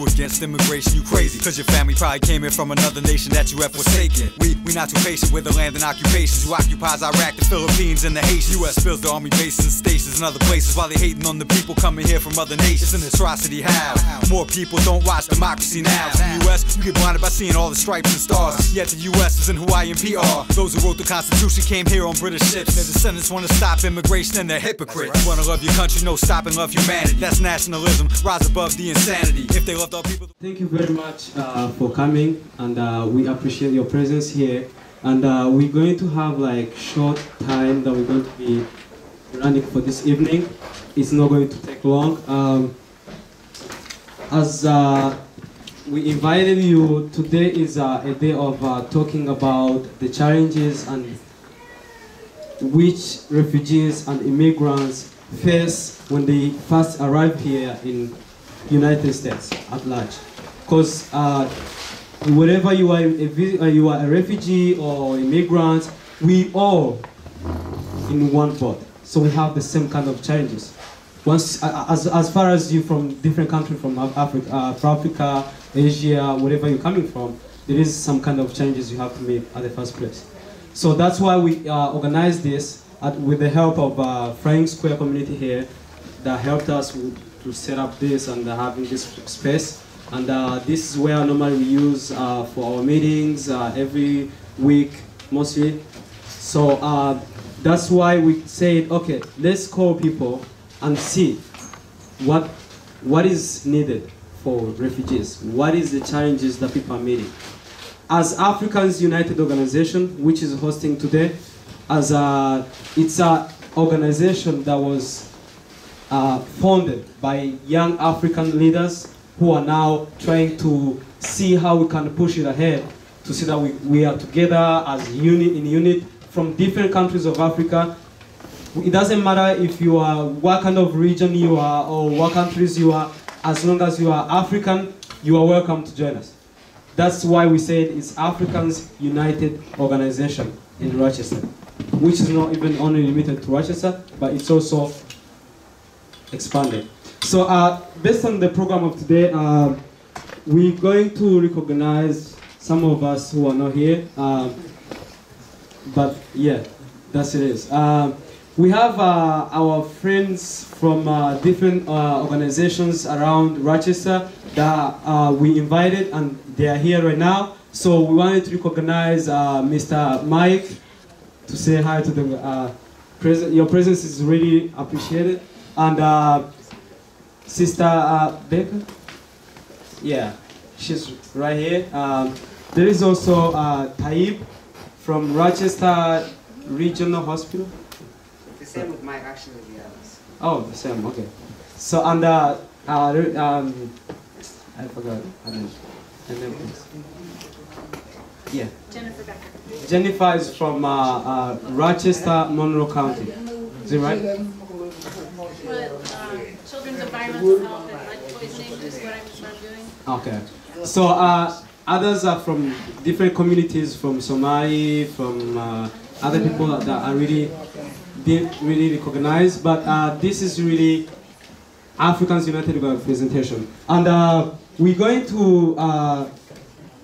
against immigration, you crazy. Cause your family probably came here from another nation that you have forsaken. We not too patient with the land and occupations who occupies Iraq, the Philippines, and the Haitians. U.S. builds the army bases and stations and other places while they hating on the people coming here from other nations. It's an atrocity how more people don't watch democracy now. In the U.S., you get blinded by seeing all the stripes and stars. Yet the U.S. is in Hawaiian PR. Those who wrote the Constitution came here on British ships. Their descendants want to stop immigration and they're hypocrites. You want to love your country, no stop and love humanity. That's nationalism, rise above the insanity. If they loved our people. Thank you very much for coming, and we appreciate your presence here. And we're going to have like short time that we're going to be running for this evening. It's not going to take long. As we invited you, today is a day of talking about the challenges and which refugees and immigrants face when they first arrive here in United States at large. Because wherever you are a refugee or immigrant, we all in one boat. So we have the same kind of challenges. Once, as far as you from different countries, from Africa, Asia, wherever you're coming from, there is some kind of challenges you have to meet at the first place. So that's why we organized this with the help of Flying Squirrel Community here that helped us to set up this and having this space. And this is where normally we use for our meetings every week, mostly. So that's why we said, okay, let's call people and see what is needed for refugees. What is the challenges that people are meeting? As Africans United Organization, which is hosting today, it's an organization that was founded by young African leaders who are now trying to see how we can push it ahead to see that we are together as unit from different countries of Africa. It doesn't matter if you are, what kind of region you are or what countries you are, as long as you are African, you are welcome to join us. That's why we said it's Africans United Organization in Rochester, which is not even only limited to Rochester, but it's also expanded. So based on the program of today, we're going to recognize some of us who are not here, but yeah, that's it is. We have our friends from different organizations around Rochester that we invited, and they are here right now. So we wanted to recognize Mr. Mike to say hi to the your presence is really appreciated, and Sister Becca, yeah, she's right here. There is also Taib from Rochester Regional Hospital. The same with Mike, actually, the others. Oh, the same, okay. So, and I forgot her name. Yeah. Jennifer Becker. Jennifer is from Rochester, Monroe County. Is it right? Children's environmental health and lead poisoning is what I'm doing. Okay. So others are from different communities, from Somali, from other people that are didn't really recognize, but this is really Africans United representation. And we're going to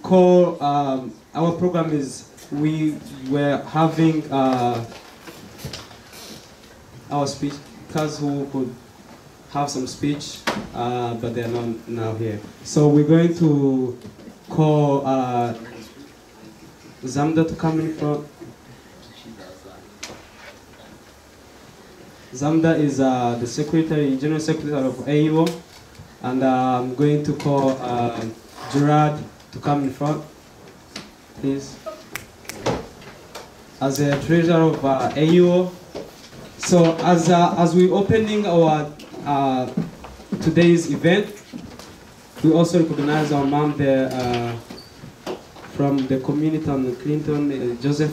call, our program is, we were having our speakers who could have some speech, but they're not now here. So we're going to call Zamda to come in front. Zamda is the General Secretary of AUO, and I'm going to call Gerard to come in front, please. As the Treasurer of AUO. So as we're opening our today's event, we also recognize our mom there from the community on Clinton, Joseph.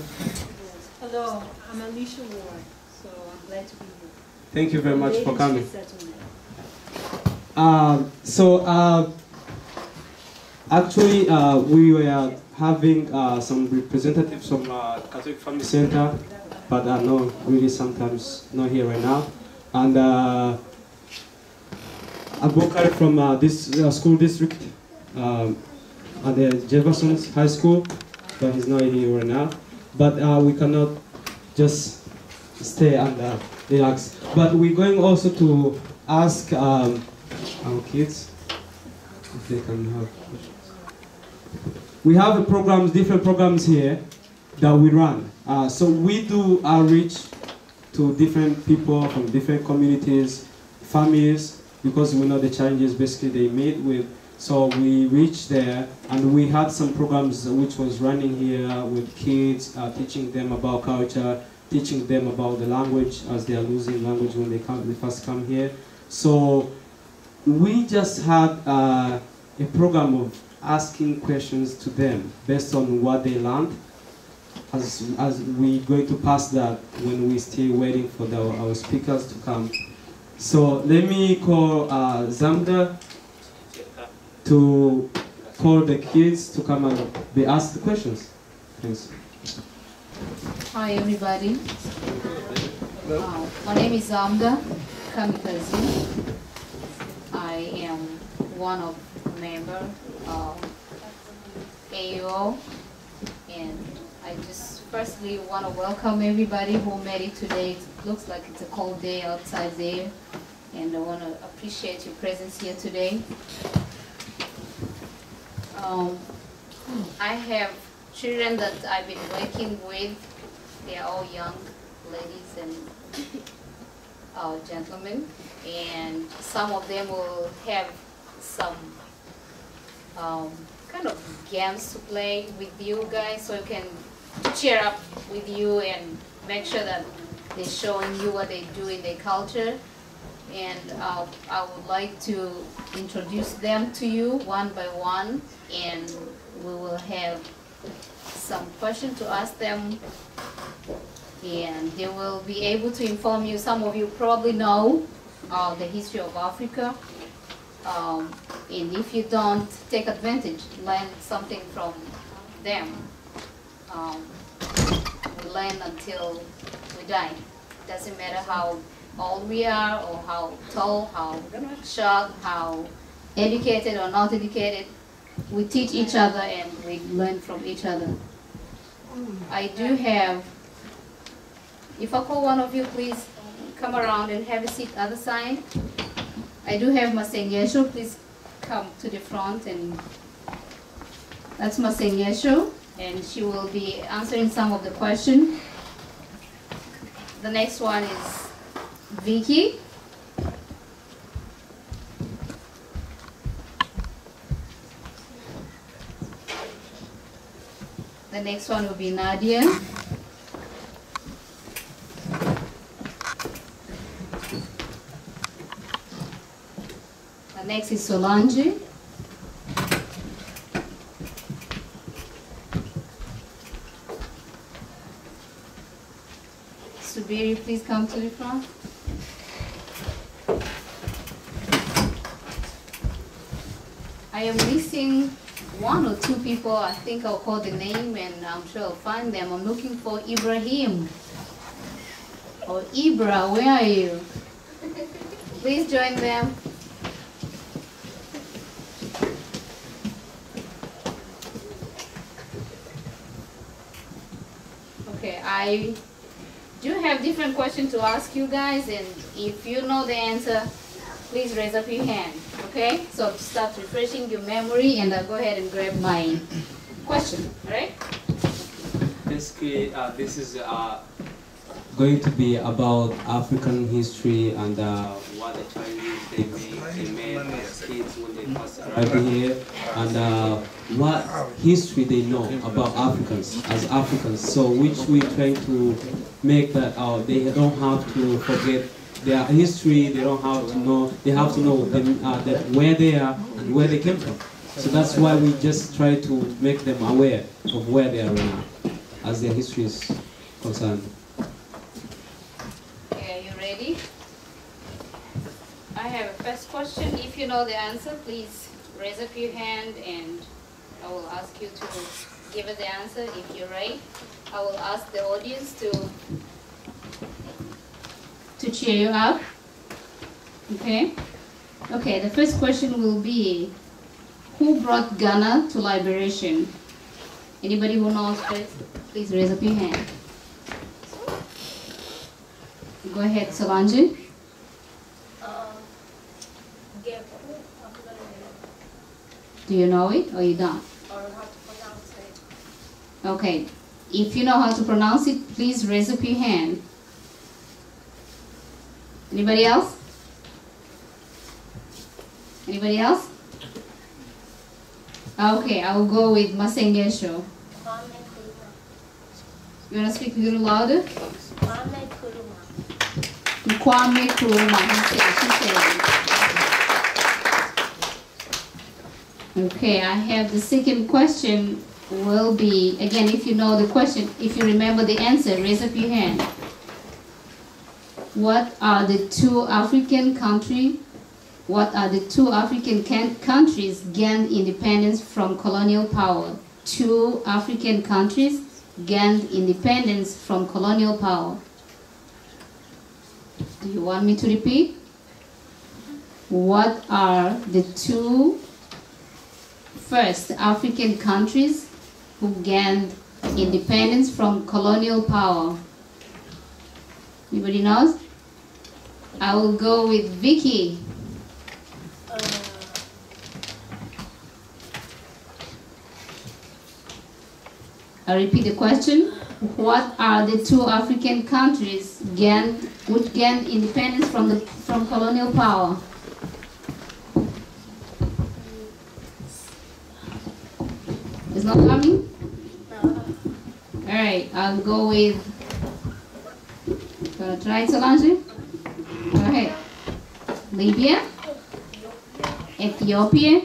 Hello, I'm Alicia Ward, so I'm glad to be here. Thank you very much for coming. Actually, we were having some representatives from Catholic Family Center, but are not really sometimes not here right now. And Abokar from this school district at the Jefferson's High School, but he's not here right now. But we cannot just stay and relax. But we're going also to ask our kids if they can have questions. We have different programs here that we run. So we do outreach to different people from different communities, families, because we know the challenges basically they meet with. So we reached there, and we had some programs which was running here with kids, teaching them about culture, teaching them about the language as they are losing language when they first come here. So we just had a program of asking questions to them based on what they learned. As we're going to pass that when we're still waiting for our speakers to come. So let me call Zamda to call the kids to come and be asked the questions. Thanks. Hi everybody. My name is Zamda Kamikazi. I am one of the members of AUO, and I just firstly want to welcome everybody who made it today. It looks like it's a cold day outside there, and I want to appreciate your presence here today. I have children that I've been working with. They are all young ladies and gentlemen, and some of them will have some kind of games to play with you guys, so you can cheer up with you and make sure that they're showing you what they do in their culture. And I would like to introduce them to you one by one, and we will have some questions to ask them, and they will be able to inform you. Some of you probably know the history of Africa, and if you don't, take advantage, learn something from them. We learn until we die. Doesn't matter how old we are, or how tall, how short, how educated or not educated. We teach each other and we learn from each other. I do have, if I call one of you, please come around and have a seat other side. I do have Masengesho, please come to the front, and that's Masengesho, and she will be answering some of the questions. The next one is Vicky. The next one will be Nadia. The next is Solange. Subiri, please come to the front. I am missing one or two people. I think I'll call the name and I'm sure I'll find them. I'm looking for Ibrahim. Or Ibra, where are you? Please join them. Okay, I do have different questions to ask you guys, and if you know the answer, please raise up your hand, okay? So start refreshing your memory, and I'll go ahead and grab my question, all right? Basically, this is going to be about African history and what the challenges they made as kids when they first arrived here, and what history they know about Africans as Africans. So which we're trying to make that they don't have to forget their history. They don't have to know. They have to know that where they are and where they came from. So that's why we just try to make them aware of where they are right now, as their history is concerned. Okay, are you ready? I have a first question. If you know the answer, please raise up your hand and I will ask you to give us the answer. If you're right, I will ask the audience to cheer you up. Okay? Okay, the first question will be, Who brought Ghana to liberation? Anybody who knows, please raise up your hand. Go ahead, Chanllenges. Do you know it or you don't? Or how to pronounce it. Okay. If you know how to pronounce it, please raise up your hand. Anybody else? Anybody else? Okay, I'll go with Masengesho. You want to speak a little louder? Kwame Nkrumah. She said. Okay, I have the second question will be, again, if you know the question, if you remember the answer, raise up your hand. What are the two African countries gained independence from colonial power? Two African countries gained independence from colonial power. Do you want me to repeat? What are the two first African countries who gained independence from colonial power? Anybody knows? I will go with Vicky. I repeat the question. What are the two African countries which gained independence from colonial power? It's not coming? No. Alright, I'll go with, gonna try Chanllenges? Go ahead. Libya? Ethiopia?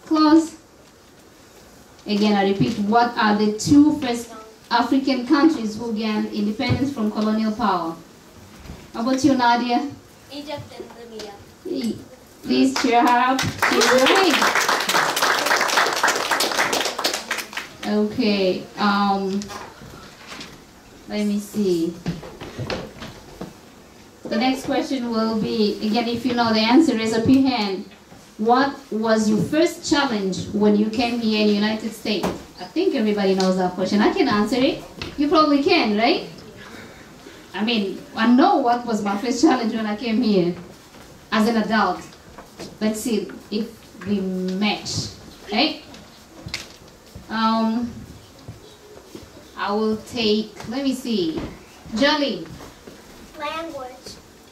Close. Again, I repeat, what are the two first African countries who gained independence from colonial power? How about you, Nadia? Egypt and Libya. Please cheer her up. She's right. Okay, let me see. The next question will be, again, if you know the answer, raise up your hand. What was your first challenge when you came here in the United States? I think everybody knows that question. I can answer it. You probably can, right? I mean, I know what was my first challenge when I came here as an adult. Let's see if we match, right? I will take, let me see. Jolly.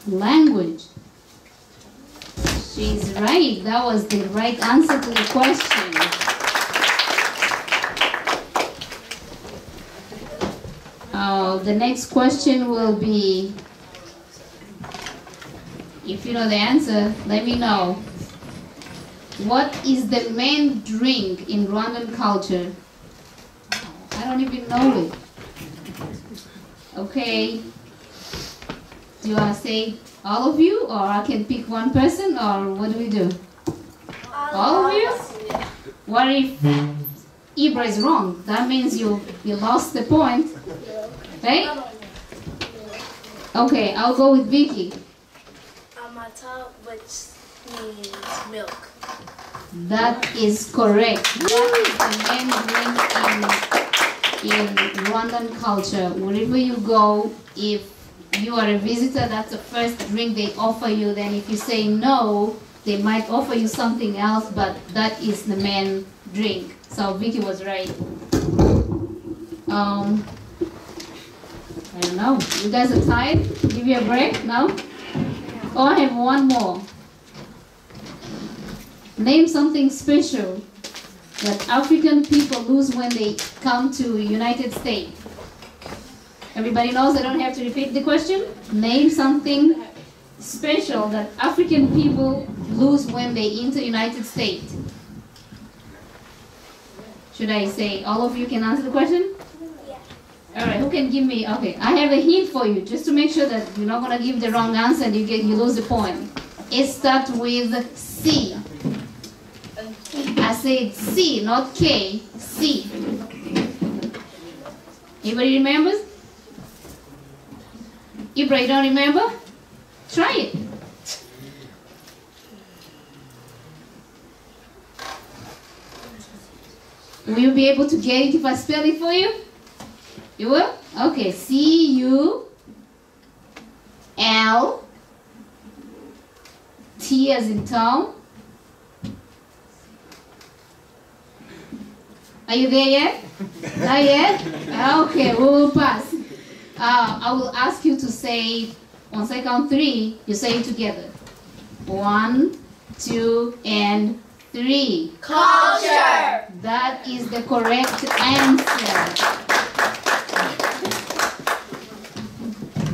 Language. She's right. That was the right answer to the question. The next question will be, if you know the answer, let me know. What is the main drink in Rwandan culture? I don't even know it. Okay. Do you want to say all of you, or I can pick one person, or what do we do? All of you? What if Ibra is wrong? That means you lost the point, right? Okay, I'll go with Vicky. Amata, which means milk. That is correct. That is the main drink in Rwandan culture. Wherever you go, if you are a visitor, that's the first drink they offer you. Then if you say no, they might offer you something else, but that is the main drink. So Vicky was right. I don't know. You guys are tired? Give you a break now? Oh, I have one more. Name something special that African people lose when they come to United States. Everybody knows I don't have to repeat the question? Name something special that African people lose when they enter United States. Should I say all of you can answer the question? Yeah. All right, who can give me, okay, I have a hint for you, just to make sure that you're not going to give the wrong answer and you lose the point. It starts with C. I said C, not K, C. Anybody remembers? Ibra, you don't remember? Try it. Will you be able to get it if I spell it for you? You will? Okay, C-U-L-T as in Tom. Are you there yet? Not yet? Okay, we will pass. I will ask you to say, on second 3, you say it together. 1, 2, and 3. Culture! That is the correct answer.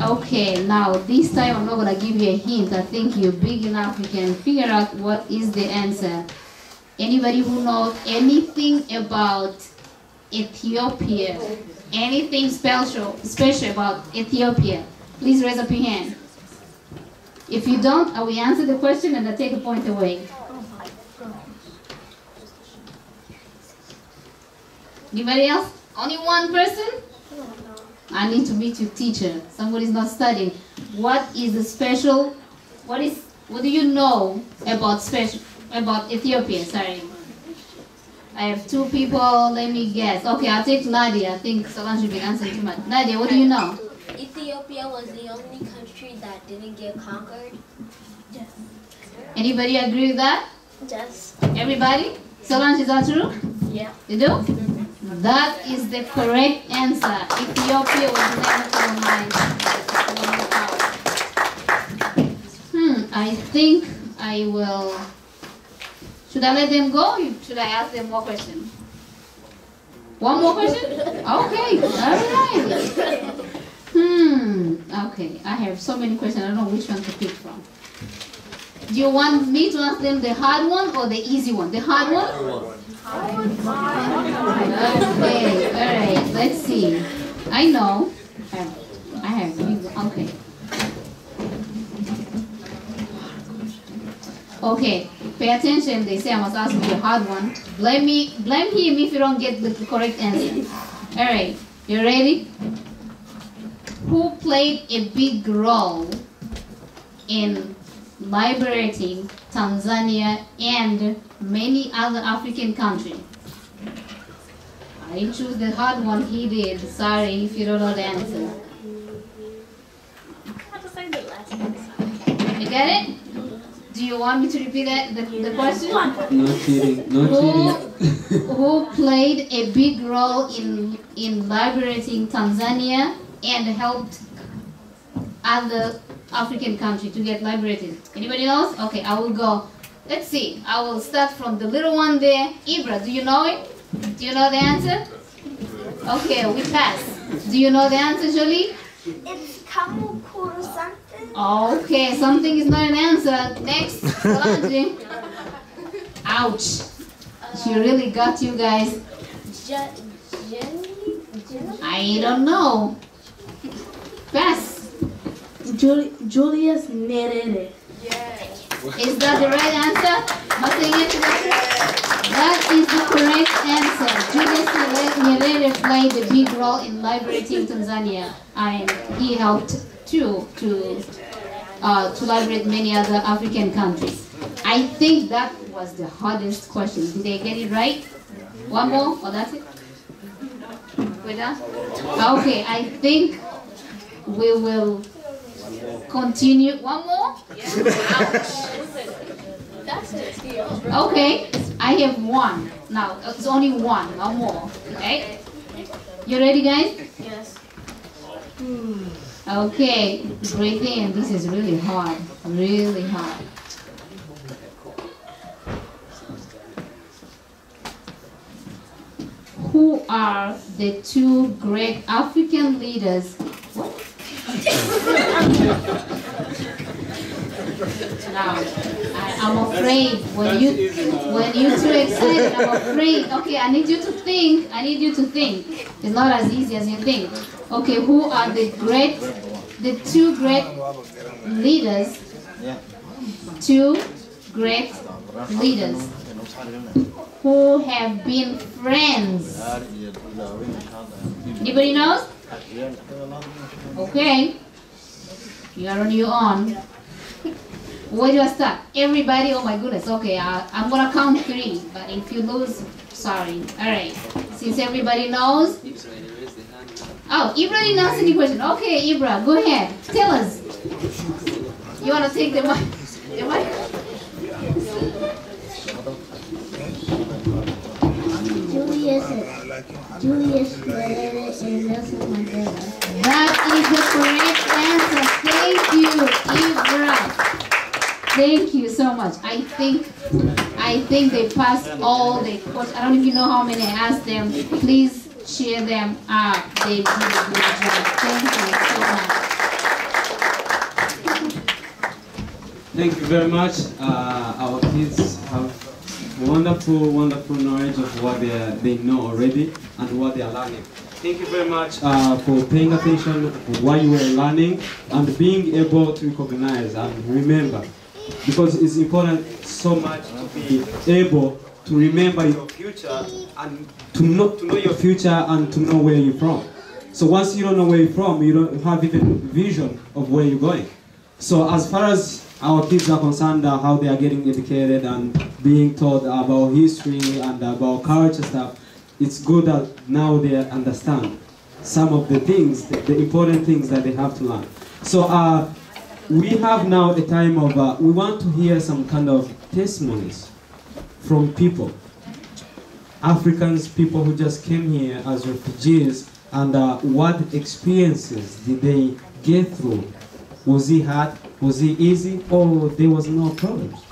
Okay, now this time I'm not going to give you a hint. I think you're big enough you can figure out what is the answer. Anybody who knows anything about Ethiopia, anything special about Ethiopia, please raise up your hand. If you don't, I will answer the question and I take a point away. Anybody else? Only one person? I need to meet your teacher. Somebody's not studying. What is the special? What do you know about Ethiopia? Sorry. I have 2 people. Let me guess. Okay, I'll take Nadia. I think Solange should be answering too much. Nadia, what do you know? Ethiopia was the only country that didn't get conquered. Yes. Anybody agree with that? Yes. Everybody? Solange, is that true? Yeah. You do? That is the correct answer. Ethiopia was never colonized. I think I will. Should I let them go? Or should I ask them more questions? One more question? Okay, all right. Okay, I have so many questions. I don't know which one to pick from. Do you want me to ask them the hard one or the easy one? The hard one? Okay, all right. Let's see. I know. I have. Okay. Okay. Pay attention. They say I must ask you a hard one. Blame him if you don't get the correct answer. All right. You ready? Who played a big role in liberating Tanzania and many other African countries? I didn't choose the hard one, he did. Sorry if you don't know the answer. You get it? Do you want me to repeat the question? No cheating, no cheating. Who played a big role in liberating Tanzania and helped other African countries to get liberated? Anybody else? Okay, I will go. Let's see. I will start from the little one there. Ibra, do you know it? Do you know the answer? Okay, we pass. Do you know the answer, Jolie? It's Kamukuru something. Okay, something is not an answer. Next, Solange. Ouch. She really got you guys. I don't know. Pass. Julius Nyerere. Is that the right answer? That is the correct answer. Julius Nyerere played a big role in liberating Tanzania, and he helped too to liberate many other African countries. I think that was the hardest question. Did they get it right? One more? Oh, that's it? We're done? Okay, I think we will continue. One more? Okay, I have one. Now, it's only one, no more. Okay? You ready, guys? Yes. Okay, breathe in. This is really hard. Really hard. Who are the 2 great African leaders? What? Now, I'm afraid when you're too excited, I'm afraid. Okay, I need you to think. It's not as easy as you think. Okay, who are the 2 great leaders? 2 great leaders who have been friends. Anybody knows? Okay, you are on your own. Where do I start? Everybody, oh my goodness. Okay, I'm gonna count 3, but if you lose Sorry. All right. Since everybody knows. Oh, Ibra didn't ask any question. Okay, Ibra, go ahead. Tell us. You want to take the mic? Julius Nyerere and Nelson Mandela. That is the correct answer. Thank you, Ibra. Thank you so much. I think they passed all the questions. I don't even know how many I asked them. Please cheer them up. They did a good job. Thank you so much. Thank you very much. Our kids have wonderful knowledge of what they know already and what they are learning. Thank you very much for paying attention to what you were learning and being able to recognize and remember. Because it's important so much to be able to remember your future and to know your future and to know where you're from. So once you don't know where you're from, you don't have even vision of where you're going. So as far as our kids are concerned, how they are getting educated and being taught about history and about culture stuff, it's good that now they understand some of the things, the important things that they have to learn. So we have now a time of, we want to hear some kind of testimonies from people, Africans, people who just came here as refugees, and what experiences did they get through? Was it hard? Was it easy? Or there was no problems?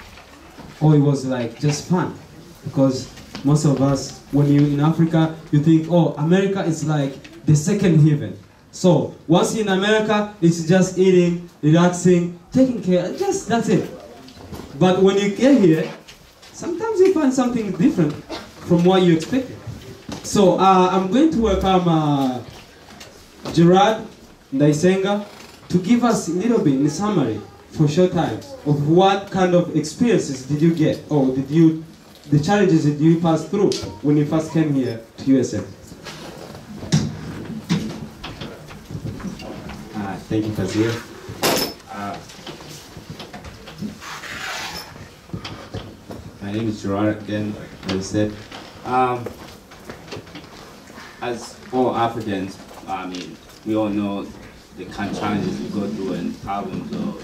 Or it was like just fun? Because most of us, when you're in Africa, you think, oh, America is like the second heaven. So once you're in America, it's just eating, relaxing, taking care, just that's it. But when you get here, sometimes you find something different from what you expected. So I'm going to welcome Gerard Ndacayisenga to give us a little bit in summary for short time of what kind of experiences did you get, or the challenges did you pass through when you first came here to U.S.A. Thank you, Faziri. My name is Gerard again, as I said. As all Africans, I mean, we all know the kind of challenges we go through and problems, or,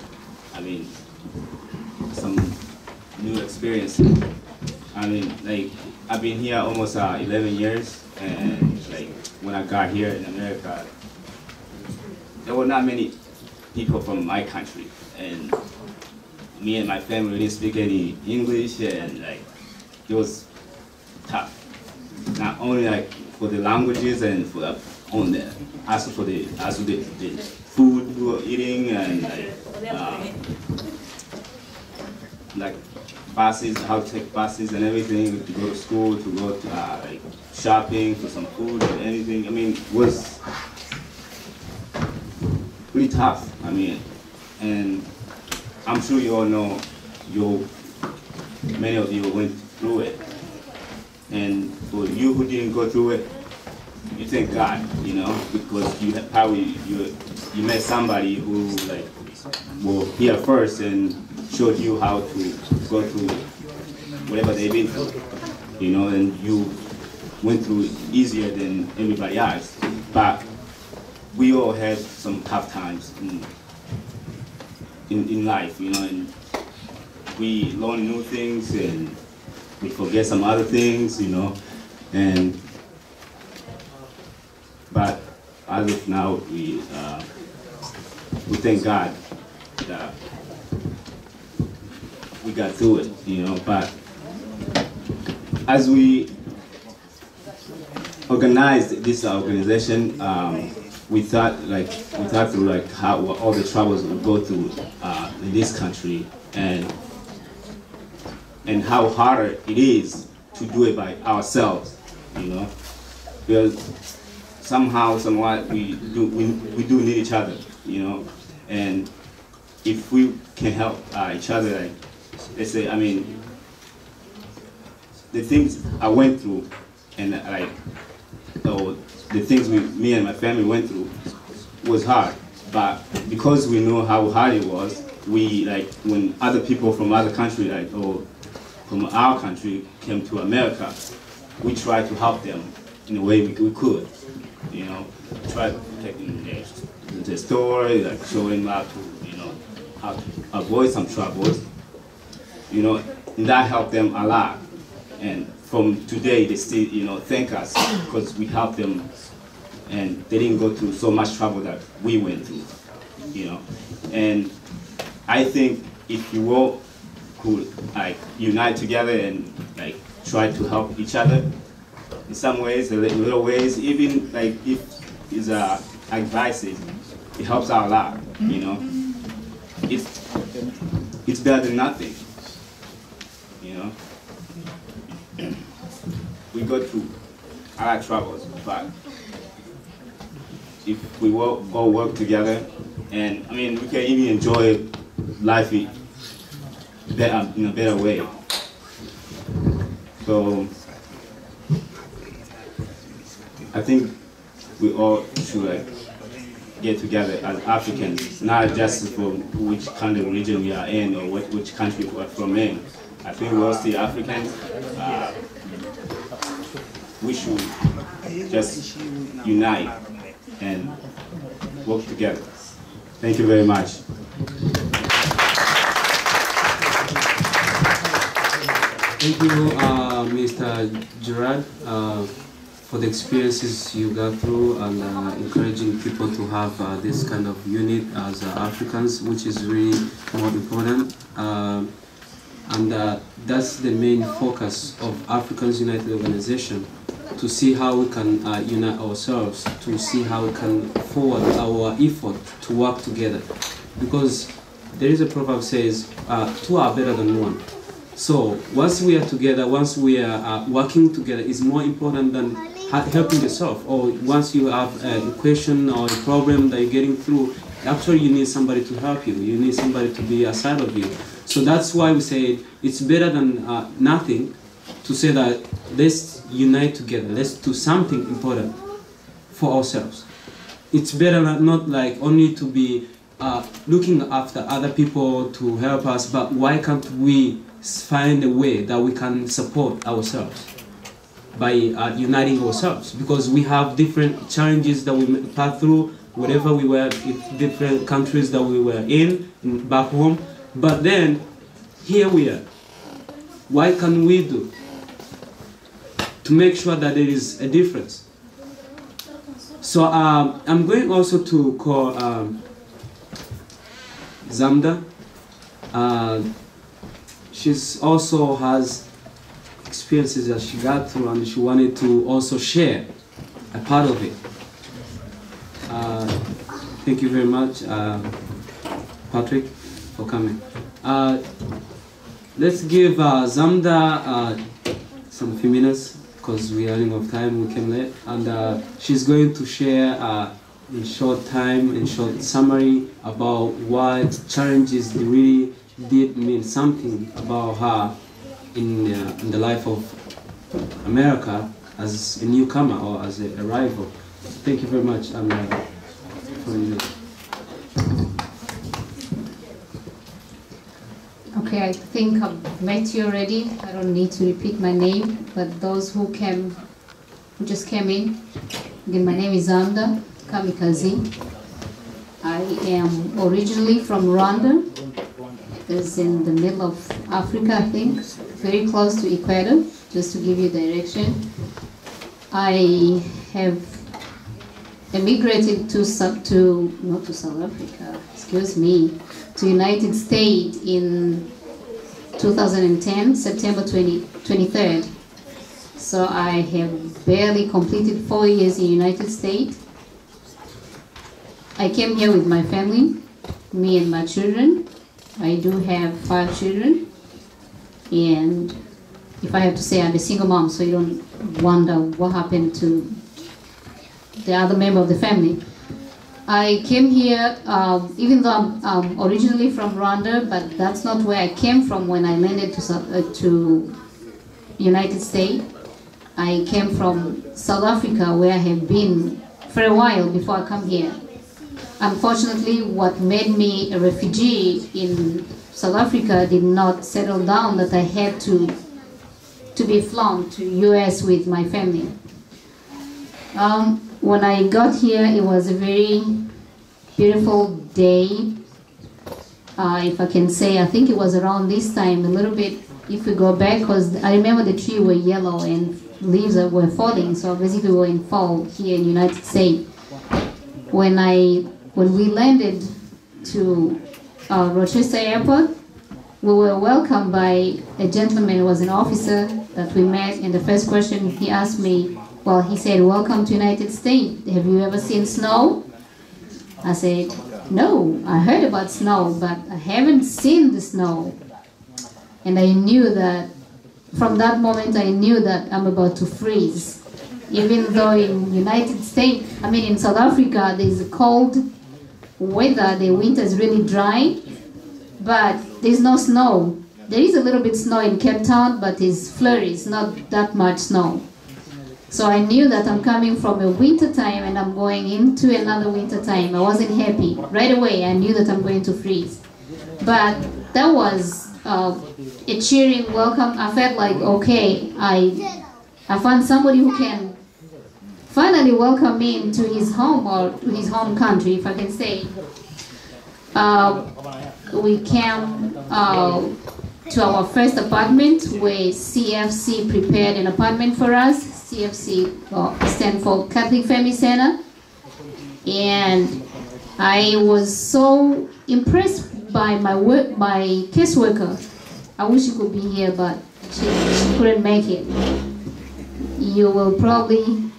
I mean, some new experiences. I mean, like, I've been here almost 11 years, and like, when I got here in America, there were not many people from my country, and me and my family didn't speak any English, and like, it was tough. Not only like for the languages and for also for the food we were eating, and like buses, how to take buses and everything, to go to school, to go to like shopping for some food or anything. I mean, it was really tough. I mean, and I'm sure you all know, many of you went through it. And for you who didn't go through it, you thank God, you know, because you probably you met somebody who like were here first and showed you how to go through whatever they've been through, you know, and you went through it easier than everybody else. But we all had some tough times in life, you know, and we learn new things and we forget some other things, you know, and but as of now, we thank God that we got through it, you know. But as we organized this organization, we thought through like how all the troubles we go through in this country, and how harder it is to do it by ourselves, you know, because somehow, somewhat, we do need each other, you know, and if we can help each other, like, let's say, I mean, the things I went through, and like, the things me and my family went through was hard, but because we know how hard it was, we, like, when other people from other countries, like, or from our country came to America, we try to help them in the way we could. You know, try to take them to the store, like showing them how to, you know, how to avoid some troubles. You know, and that helped them a lot. And from today, they still, you know, thank us because we helped them, and they didn't go through so much trouble that we went through. You know, and I think if you all could like unite together and like try to help each other in some ways, little ways, even like if it's advices, it helps out a lot. You know, it's better than nothing. You know, we go through a lot of troubles, but if we all work together, and I mean, we can even enjoy life in a better way. So I think we all should like get together as Africans, not just from which kind of region we are in or which country we are from in. I think we're all still Africans. We should just unite and work together. Thank you very much. Thank you, Mr. Gerard, for the experiences you got through and encouraging people to have this kind of unit as Africans, which is really more important. And that's the main focus of Africans United Organization, to see how we can unite ourselves, to see how we can forward our effort to work together. Because there is a proverb that says, two are better than one. So once we are together, once we are working together, is more important than helping yourself. Or once you have a question or a problem that you're getting through, actually you need somebody to help you. You need somebody to be aside of you. So that's why we say it's better than nothing to say that let's unite together, let's do something important for ourselves. It's better not like only to be looking after other people to help us, but why can't we find a way that we can support ourselves by uniting ourselves? Because we have different challenges that we pass through, wherever we were, in different countries that we were in back home. But then, here we are. What can we do to make sure that there is a difference? So I'm going also to call Zamda. She's also has experiences that she got through, and she wanted to also share a part of it. Thank you very much, Patrick, for coming. Let's give Zamda some few minutes, because we are running out of time, we came late, and she's going to share in short time, in short summary, about what challenges really did mean something about her in the life of America as a newcomer or as an arrival. Thank you very much, for you. Okay, I think I've met you already. I don't need to repeat my name, but those who just came in, again, my name is Zamda Kamikazi. I am originally from Rwanda. It's in the middle of Africa, I think, very close to Ecuador, just to give you direction. I have emigrated to not to South Africa, excuse me, to United States in 2010, September 23rd. So I have barely completed 4 years in United States. I came here with my family, me and my children. I do have 5 children, and if I have to say, I'm a single mom, so you don't wonder what happened to the other member of the family. I came here, even though I'm originally from Rwanda, but that's not where I came from when I landed to United States. I came from South Africa, where I have been for a while before I come here. Unfortunately, what made me a refugee in South Africa did not settle down, that I had to to be flown to U.S. with my family. When I got here, it was a very beautiful day. If I can say, I think it was around this time, a little bit, if we go back, because I remember the trees were yellow and leaves were falling, so basically we were in fall here in the United States. When we landed to Rochester Airport, we were welcomed by a gentleman who was an officer that we met, and the first question he asked me, well, he said, "Welcome to United States. Have you ever seen snow?" I said, "No, I heard about snow, but I haven't seen the snow." And I knew that, from that moment, I knew that I'm about to freeze. Even though in United States, in South Africa, there's a cold weather, the winter is really dry, but there's no snow. There is a little bit snow in Cape Town, but it's flurries, not that much snow. So I knew that I'm coming from a winter time and I'm going into another winter time. I wasn't happy. Right away, I knew that I'm going to freeze. But that was a cheering welcome. I felt like, okay, I found somebody who can finally welcome me into his home, or his home country, if I can say. We came to our first apartment where CFC prepared an apartment for us. CFC stands for Catholic Family Center. And I was so impressed by my caseworker. I wish she could be here, but she couldn't make it. You will probably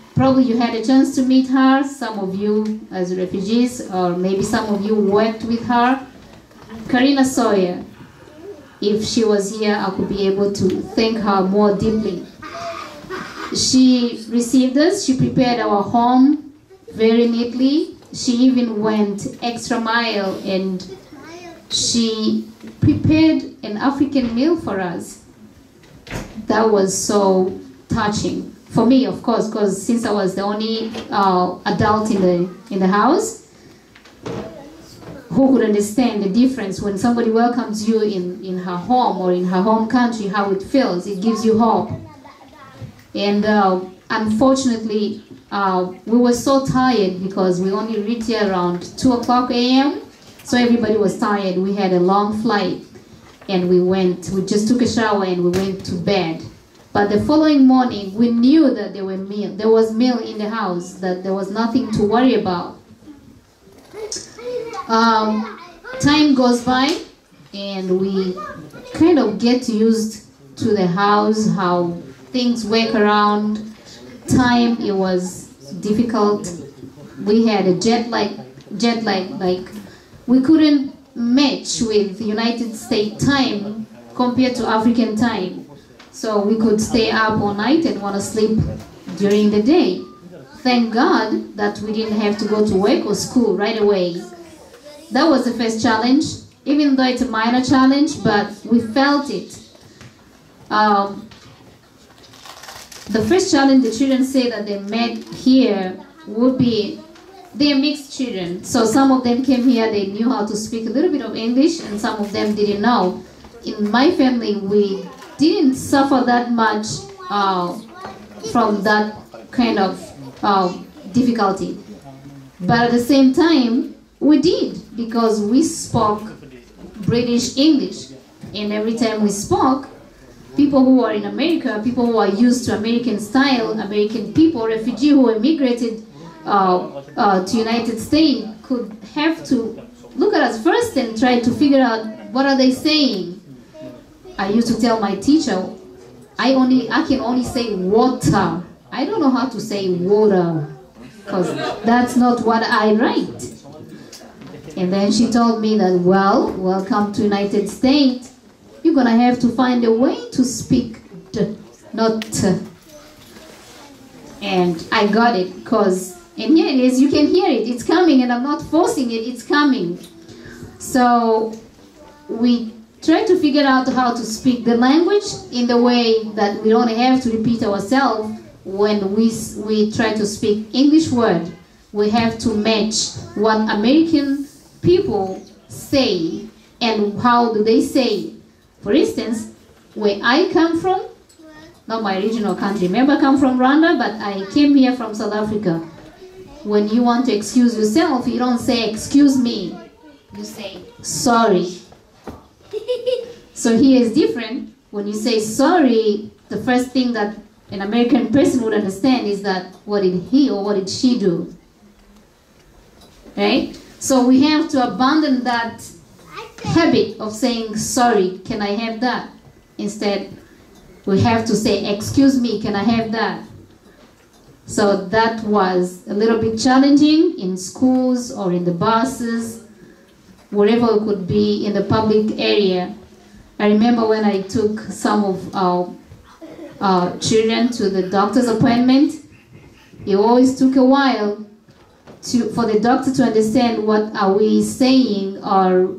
you had a chance to meet her, some of you as refugees, or maybe some of you worked with her. Karina Sawyer. If she was here, I could be able to thank her more deeply. She received us, she prepared our home very neatly. She even went extra mile and she prepared an African meal for us. That was so touching. For me, of course, because since I was the only adult in the house, who could understand the difference when somebody welcomes you in her home or in her home country, how it feels. It gives you hope. And unfortunately, we were so tired because we only reached here around 2 o'clock a.m. So everybody was tired. We had a long flight and we just took a shower and we went to bed. But the following morning, we knew that there was meal in the house, that there was nothing to worry about. Time goes by and we kind of get used to the house, how things work around. Time, it was difficult. We had a jet lag, like we couldn't match with United States time compared to African time. So we could stay up all night and want to sleep during the day. Thank God that we didn't have to go to work or school right away. That was the first challenge, even though it's a minor challenge, but we felt it. The first challenge the children say that they met here would be, they're mixed children. So some of them came here, they knew how to speak a little bit of English, and some of them didn't know. In my family, we didn't suffer that much from that kind of difficulty. But at the same time, we did, because we spoke British English. And every time we spoke, people who are in America, people who are used to American style, American people, refugees who immigrated to United States could have to look at us first and try to figure out what are they saying. I used to tell my teacher, I can only say water. I don't know how to say water, because that's not what I write. And then she told me that, well, welcome to United States. You're gonna have to find a way to speak D, not T. And I got it, and here it is, you can hear it, it's coming, and I'm not forcing it, it's coming. So we try to figure out how to speak the language in the way that we don't have to repeat ourselves. When we try to speak English word, we have to match what American people say and how do they say. For instance, where I come from, not my original country. Remember, I come from Rwanda, but I came here from South Africa. When you want to excuse yourself, you don't say, excuse me. You say, sorry. So here is different. When you say sorry, the first thing that an American person would understand is that, what did he or what did she do? Right? So we have to abandon that habit of saying, sorry, can I have that? Instead, we have to say, excuse me, can I have that? So that was a little bit challenging in schools or in the buses, wherever it could be in the public area. I remember when I took some of our children to the doctor's appointment, it always took a while for the doctor to understand what are we saying, or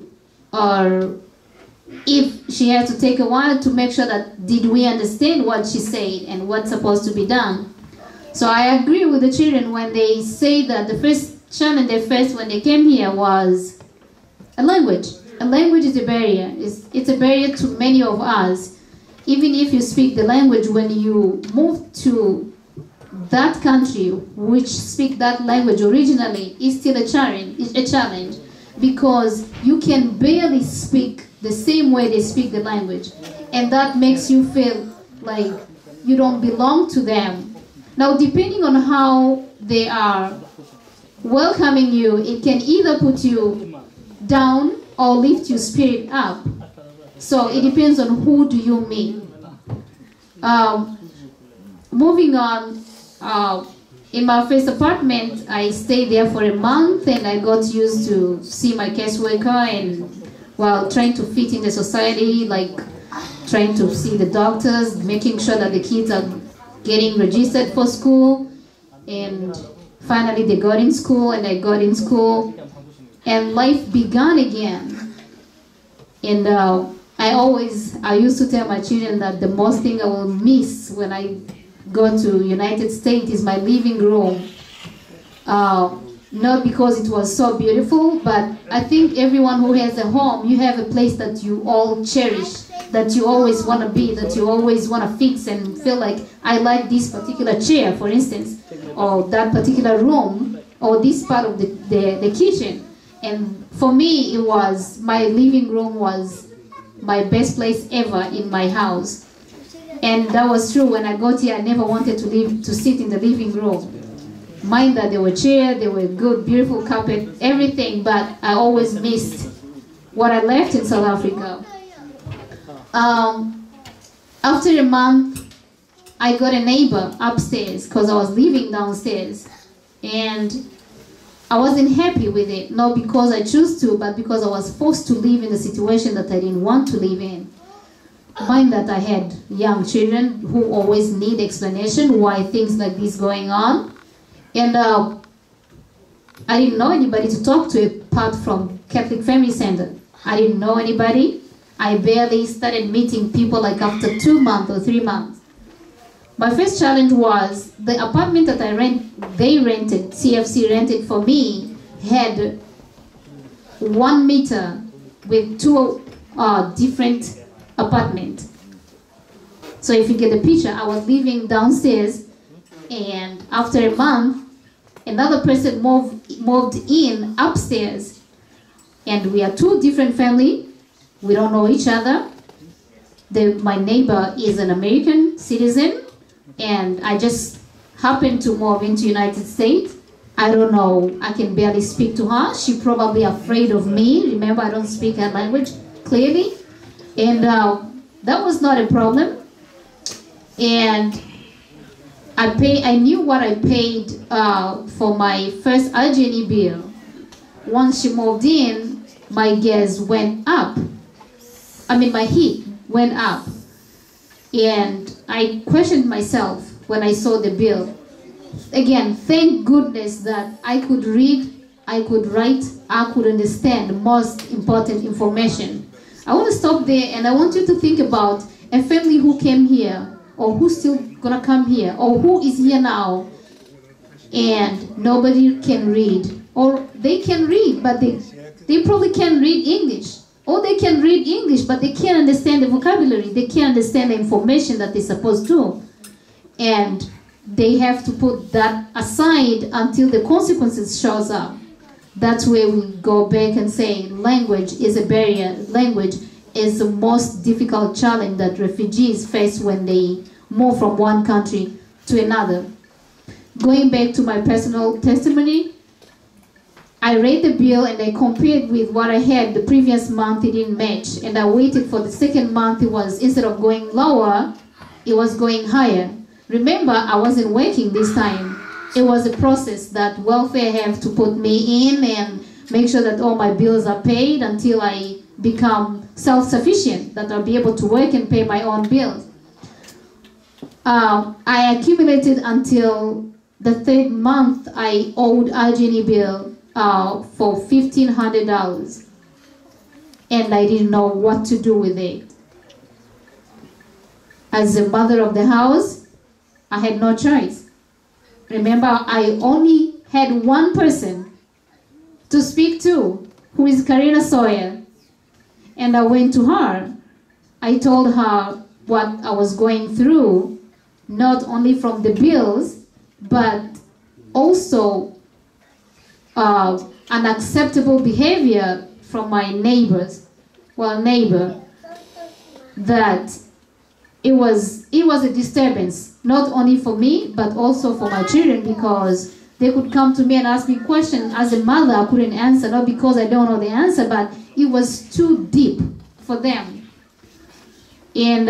if she had to take a while to make sure that did we understand what she said and what's supposed to be done. So I agree with the children when they say that the first challenge they faced when they came here was a language. A language is a barrier. It's a barrier to many of us. Even if you speak the language, when you move to that country which speak that language originally, is still a challenge. It's a challenge because you can barely speak the same way they speak the language, and that makes you feel like you don't belong to them. Now, depending on how they are welcoming you, it can either put you down or lift your spirit up. So it depends on who do you meet. Moving on, in my first apartment, I stayed there for a month, and I got used to see my caseworker and while trying to fit in the society, like trying to see the doctors, making sure that the kids are getting registered for school. And finally they got in school, and I got in school, and life began again. And I used to tell my children that the most thing I will miss when I go to United States is my living room. Not because it was so beautiful, but I think everyone who has a home, you have a place that you all cherish, that you always want to be, that you always want to fix and feel like, I like this particular chair, for instance, or that particular room, or this part of the kitchen. And for me, it was, my living room was my best place ever in my house. And that was true. When I got here, I never wanted to sit in the living room. Mind that there were chairs, there were good, beautiful carpet, everything, but I always missed what I left in South Africa. After a month, I got a neighbor upstairs because I was living downstairs. And I wasn't happy with it, not because I chose to, but because I was forced to live in a situation that I didn't want to live in. Mind that I had young children who always need explanation why things like this going on. And I didn't know anybody to talk to apart from Catholic Family Center. I didn't know anybody. I barely started meeting people like after 2 months or 3 months. My first challenge was the apartment that they rented, CFC rented for me, had 1 meter with 2 different apartments. So if you get the picture, I was living downstairs, and after a month, another person moved in upstairs, and we are 2 different families. We don't know each other. My neighbor is an American citizen, and I just happened to move into United States. I don't know, I can barely speak to her. She's probably afraid of me. Remember, I don't speak her language clearly. And that was not a problem. And I knew what I paid for my first RG&E bill. Once she moved in, my gas went up. My heat went up. And I questioned myself when I saw the bill. Again, thank goodness that I could read, I could write, I could understand the most important information. I want to stop there, and I want you to think about a family who came here, or who's still gonna come here, or who is here now, and nobody can read. Or they can read, but they probably can't read English. or they can read English, but they can't understand the vocabulary. They can't understand the information that they're supposed to. And they have to put that aside until the consequences shows up. That's where we go back and say language is a barrier. Language is the most difficult challenge that refugees face when they move from one country to another. Going back to my personal testimony, I read the bill and I compared with what I had the previous month. It didn't match, and I waited for the second month. It was, instead of going lower, it was going higher. Remember, I wasn't working this time. It was a process that welfare have to put me in and make sure that all my bills are paid until I become self-sufficient, that I'll be able to work and pay my own bills. I accumulated until the third month. I owed RG&E bill for $1,500, and I didn't know what to do with it. As the mother of the house, I had no choice. Remember, I only had one person to speak to, who is Karina Sawyer, and I went to her. I told her what I was going through, not only from the bills, but also unacceptable behavior from my neighbor, that it was a disturbance, not only for me, but also for my children, because they could come to me and ask me questions. As a mother, I couldn't answer, not because I don't know the answer, but it was too deep for them. And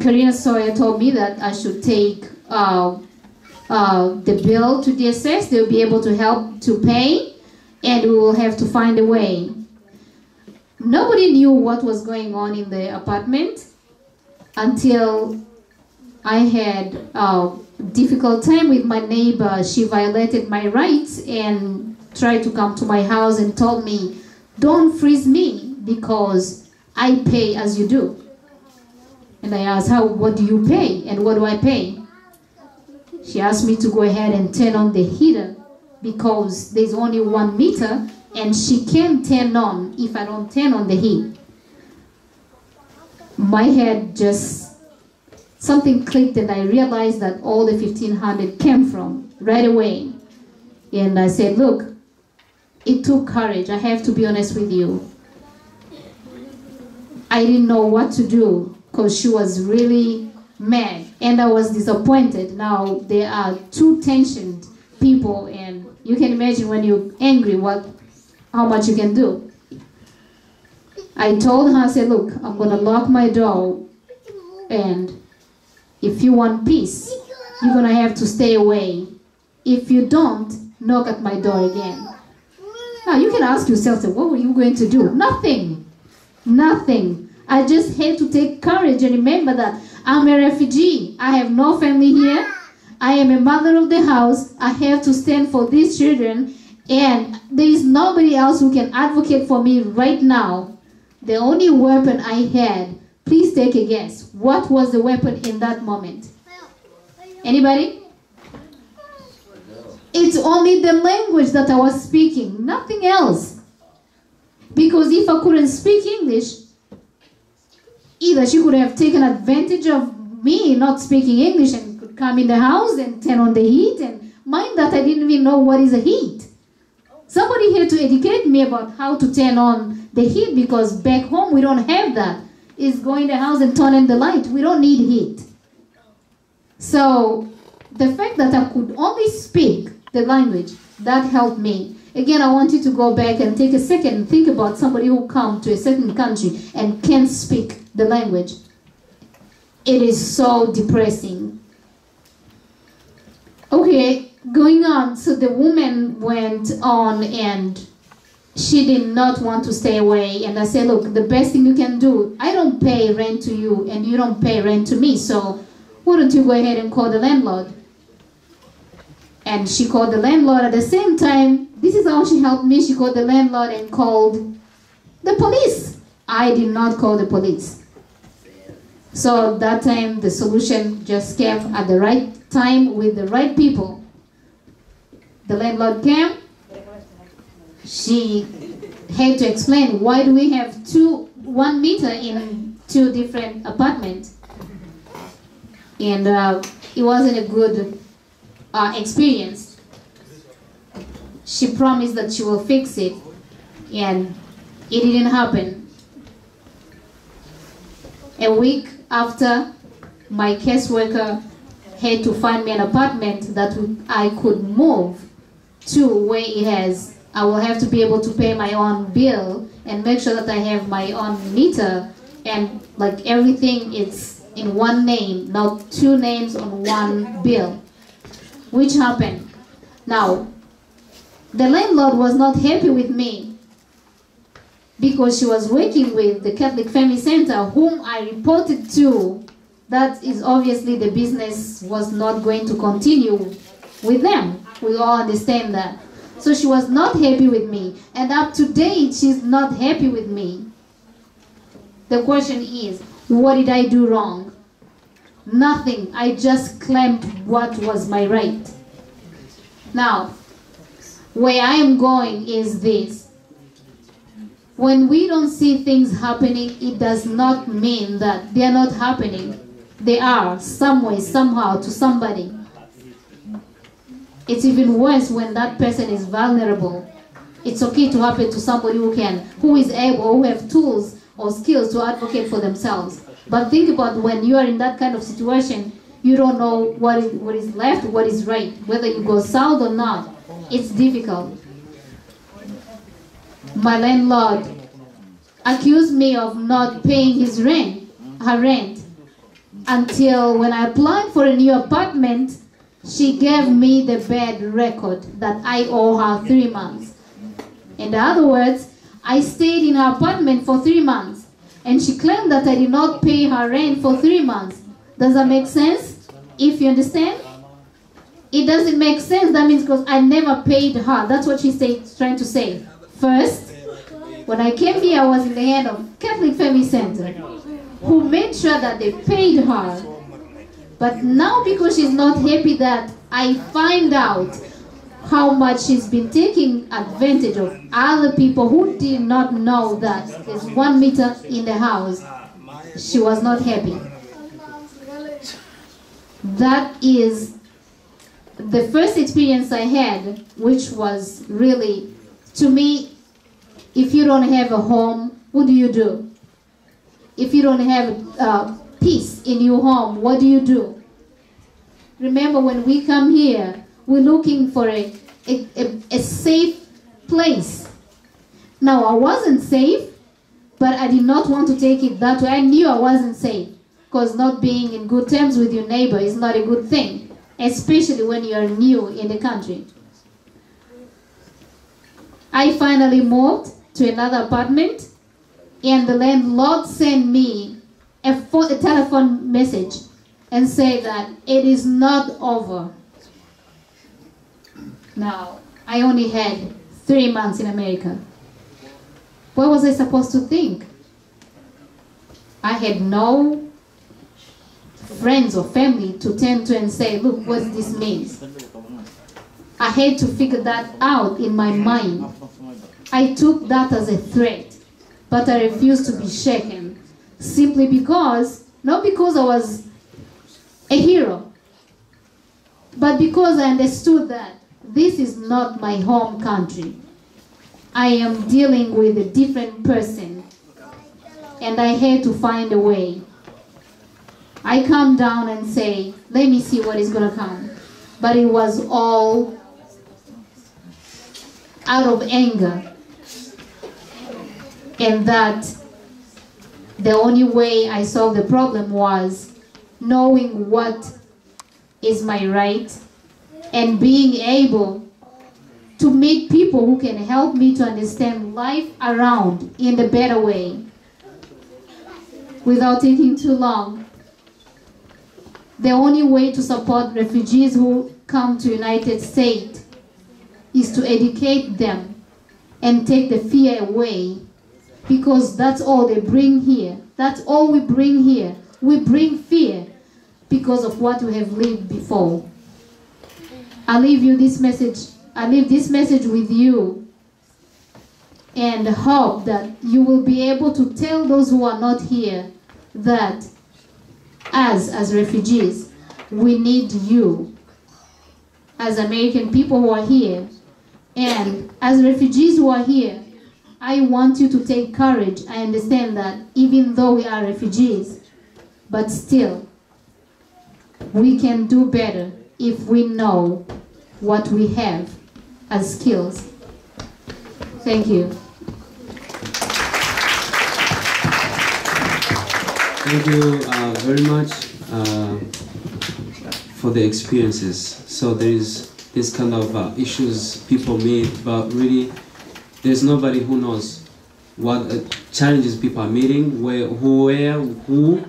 Karina Sawyer told me that I should take the bill to DSS. They'll be able to help to pay, and we will have to find a way. Nobody knew what was going on in the apartment until I had a difficult time with my neighbor. She violated my rights and tried to come to my house and told me, "Don't freeze me because I pay as you do." And I asked her, "What do you pay and what do I pay?" She asked me to go ahead and turn on the heater because there's only 1 meter and she can't turn on if I don't turn on the heat. My head just, something clicked, and I realized that all the 1,500 came from right away. And I said, "Look, it took courage. I have to be honest with you. I didn't know what to do because she was really mad and I was disappointed." Now there are two tensioned people, and you can imagine when you're angry how much you can do. I told her, I said, "Look, I'm gonna lock my door, and if you want peace, you're gonna have to stay away. If you don't, knock at my door again." Now you can ask yourself, what were you going to do? Nothing. Nothing. I just had to take courage and remember that I'm a refugee. I have no family here. I am a mother of the house. I have to stand for these children, and there is nobody else who can advocate for me right now. The only weapon I had, please take a guess. What was the weapon in that moment? Anybody? It's only the language that I was speaking, nothing else. Because if I couldn't speak English, either she could have taken advantage of me not speaking English and could come in the house and turn on the heat, and mind that I didn't even know what is a heat. Somebody had to educate me about how to turn on the heat, because back home we don't have that. It's go in the house and turn on the light. We don't need heat. So the fact that I could only speak the language, that helped me. Again, I want you to go back and take a second and think about somebody who come to a certain country and can't speak the language. It is so depressing. Okay, going on. So the woman went on and she did not want to stay away. And I said, "Look, the best thing you can do, I don't pay rent to you and you don't pay rent to me. So why don't you go ahead and call the landlord?" And she called the landlord at the same time. This is how she helped me. She called the landlord and called the police. I did not call the police. So that time the solution just came at the right time with the right people. The landlord came. She had to explain why do we have 1 meter in 2 different apartments. And it wasn't a good experience. She promised that she will fix it, and it didn't happen. A week after, my caseworker had to find me an apartment that I could move to, where I will have to be able to pay my own bill and make sure that I have my own meter, and like everything is in one name, not 2 names on one bill, which happened. Now, the landlord was not happy with me because she was working with the Catholic Family Center, whom I reported to. That is obviously the business was not going to continue with them. We all understand that. So she was not happy with me. And up to date, she's not happy with me. The question is, what did I do wrong? Nothing. I just claimed what was my right. Now, where I am going is this. When we don't see things happening, it does not mean that they are not happening. They are, some way, somehow, to somebody. It's even worse when that person is vulnerable. It's okay to happen to somebody who is able, or who have tools or skills to advocate for themselves. But think about when you are in that kind of situation, you don't know what is left, what is right, whether you go south or not. It's difficult. My landlord accused me of not paying her rent, until when I applied for a new apartment, she gave me the bad record that I owe her 3 months. In other words, I stayed in her apartment for 3 months, and she claimed that I did not pay her rent for 3 months. Does that make sense? If you understand? It doesn't make sense. That means because I never paid her. That's what she's trying to say. First, when I came here, I was in the hand of Catholic Family Center, who made sure that they paid her. But now, because she's not happy that I find out how much she's been taking advantage of other people who did not know that there's 1 meter in the house, she was not happy. That is the first experience I had, which was really, to me, if you don't have a home, what do you do? If you don't have peace in your home, what do you do? Remember, when we come here, we're looking for a safe place. Now, I wasn't safe, but I did not want to take it that way. I knew I wasn't safe, because not being in good terms with your neighbor is not a good thing, especially when you are new in the country. I finally moved to another apartment, and the landlord sent me a telephone message and said that it is not over. Now, I only had 3 months in America. What was I supposed to think? I had no friends or family to turn to and say, look, what this means. I had to figure that out in my mind. I took that as a threat, but I refused to be shaken, simply because, not because I was a hero, but because I understood that this is not my home country. I am dealing with a different person, and I had to find a way. I calmed down and say, let me see what is going to come. But it was all out of anger. And that the only way I solved the problem was knowing what is my right and being able to meet people who can help me to understand life around in a better way. Without taking too long, the only way to support refugees who come to United States is to educate them and take the fear away, because that's all they bring here. That's all we bring here. We bring fear because of what we have lived before. I leave this message with you. and hope that you will be able to tell those who are not here that as refugees, we need you as American people who are here. And as refugees who are here, I want you to take courage. I understand that even though we are refugees, but still, we can do better if we know what we have as skills. Thank you. Thank you very much for the experiences. So there is this kind of issues people meet, but really there's nobody who knows what challenges people are meeting, who,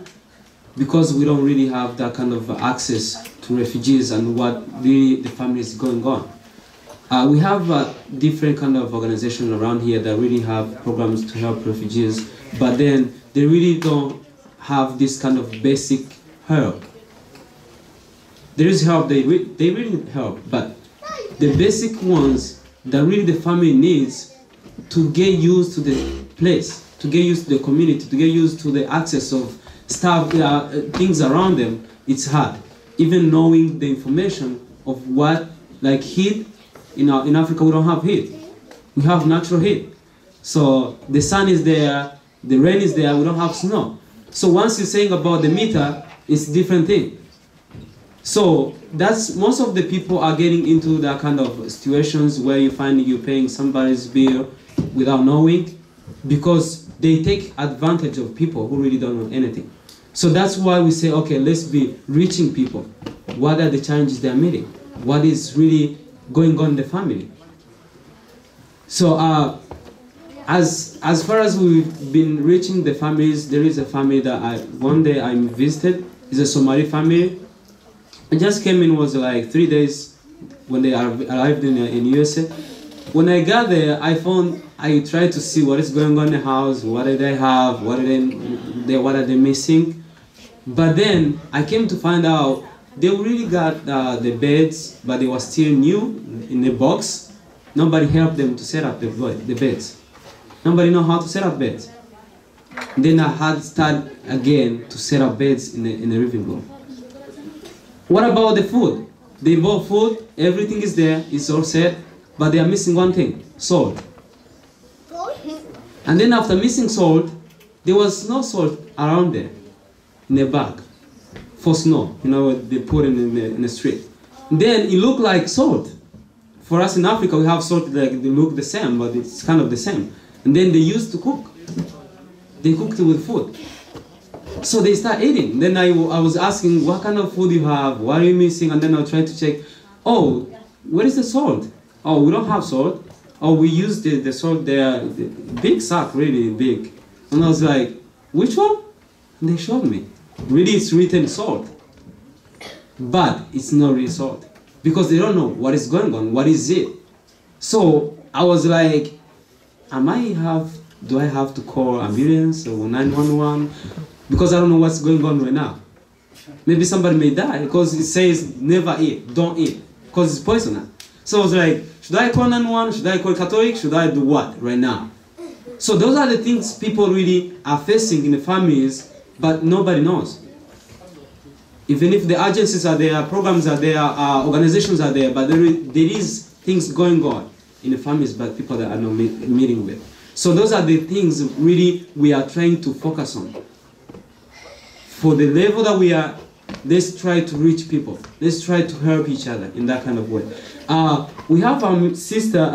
because we don't really have that kind of access to refugees and what really the family is going on. We have different kind of organizations around here that really have programs to help refugees, but then they really don't have this kind of basic help. There is help, they really help, but the basic ones that really the family needs to get used to the place, to get used to the community, to get used to the access of stuff, things around them, it's hard. Even knowing the information of what, like heat, in Africa we don't have heat. We have natural heat. So the sun is there, the rain is there, we don't have snow. So once you're saying about the meter, it's a different thing. So that's, most of the people are getting into that kind of situations where you find you're paying somebody's bill without knowing, because they take advantage of people who really don't know anything. So that's why we say, okay, let's be reaching people. What are the challenges they're meeting? What is really going on in the family? So as far as we've been reaching the families, there is a family that one day I visited. It's a Somali family. I just came in, was like 3 days when they arrived in U.S.A. When I got there, I tried to see what is going on in the house, what do they have, what are they missing. But then I came to find out they really got the beds, but they were still new in the box. Nobody helped them to set up the beds. Nobody know how to set up beds. Then I had to start again to set up beds in the living room. What about the food? They bought food, everything is there, it's all set, but they are missing one thing, salt. And then after missing salt, there was no salt around there in a bag for snow, you know, they put it in the street. Then it looked like salt. For us in Africa, we have salt that they look the same, but it's kind of the same. And then they used to cook. They cooked it with food. So they start eating. Then I was asking, what kind of food you have? What are you missing? And then I tried to check, oh, where is the salt? Oh, we don't have salt. Oh, we use the salt there, the big sack, really big. And I was like, which one? And they showed me. Really, it's written salt. But it's not really salt. Because they don't know what is going on, what is it. So I was like, do I have to call ambulance or 911? Because I don't know what's going on right now. Maybe somebody may die because it says never eat, don't eat, because it's poisonous. So I was like, should I call 911? Should I call Catholic? Should I do what right now? So those are the things people really are facing in the families, but nobody knows. Even if the agencies are there, programs are there, organizations are there, but there is things going on in the families, but people that are not meeting with. So those are the things really we are trying to focus on. For the level that we are, let's try to reach people. Let's try to help each other in that kind of way. We have our sister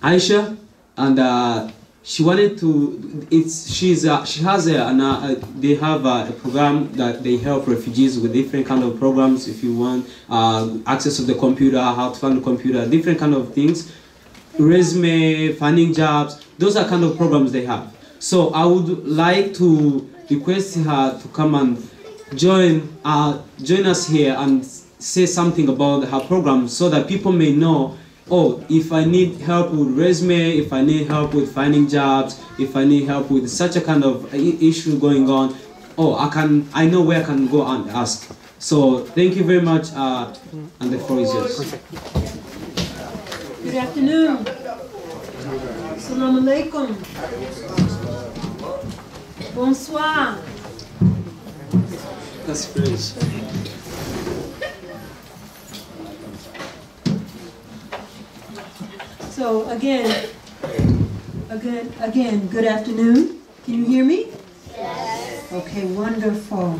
Aisha, and she wanted to. They have a program that they help refugees with different kind of programs. If you want access to the computer, how to find the computer, different kind of things, resume, finding jobs. Those are kind of programs they have. So I would like to request her to come and join us here and say something about her program so that people may know, oh, if I need help with resume, if I need help with finding jobs, if I need help with such a kind of issue going on, oh, I know where I can go and ask. So thank you very much, and the floor is yours. Good afternoon. So Assalamu alaikum. Bonsoir. That's French. So again, good afternoon. Can you hear me? Yes. Okay, wonderful.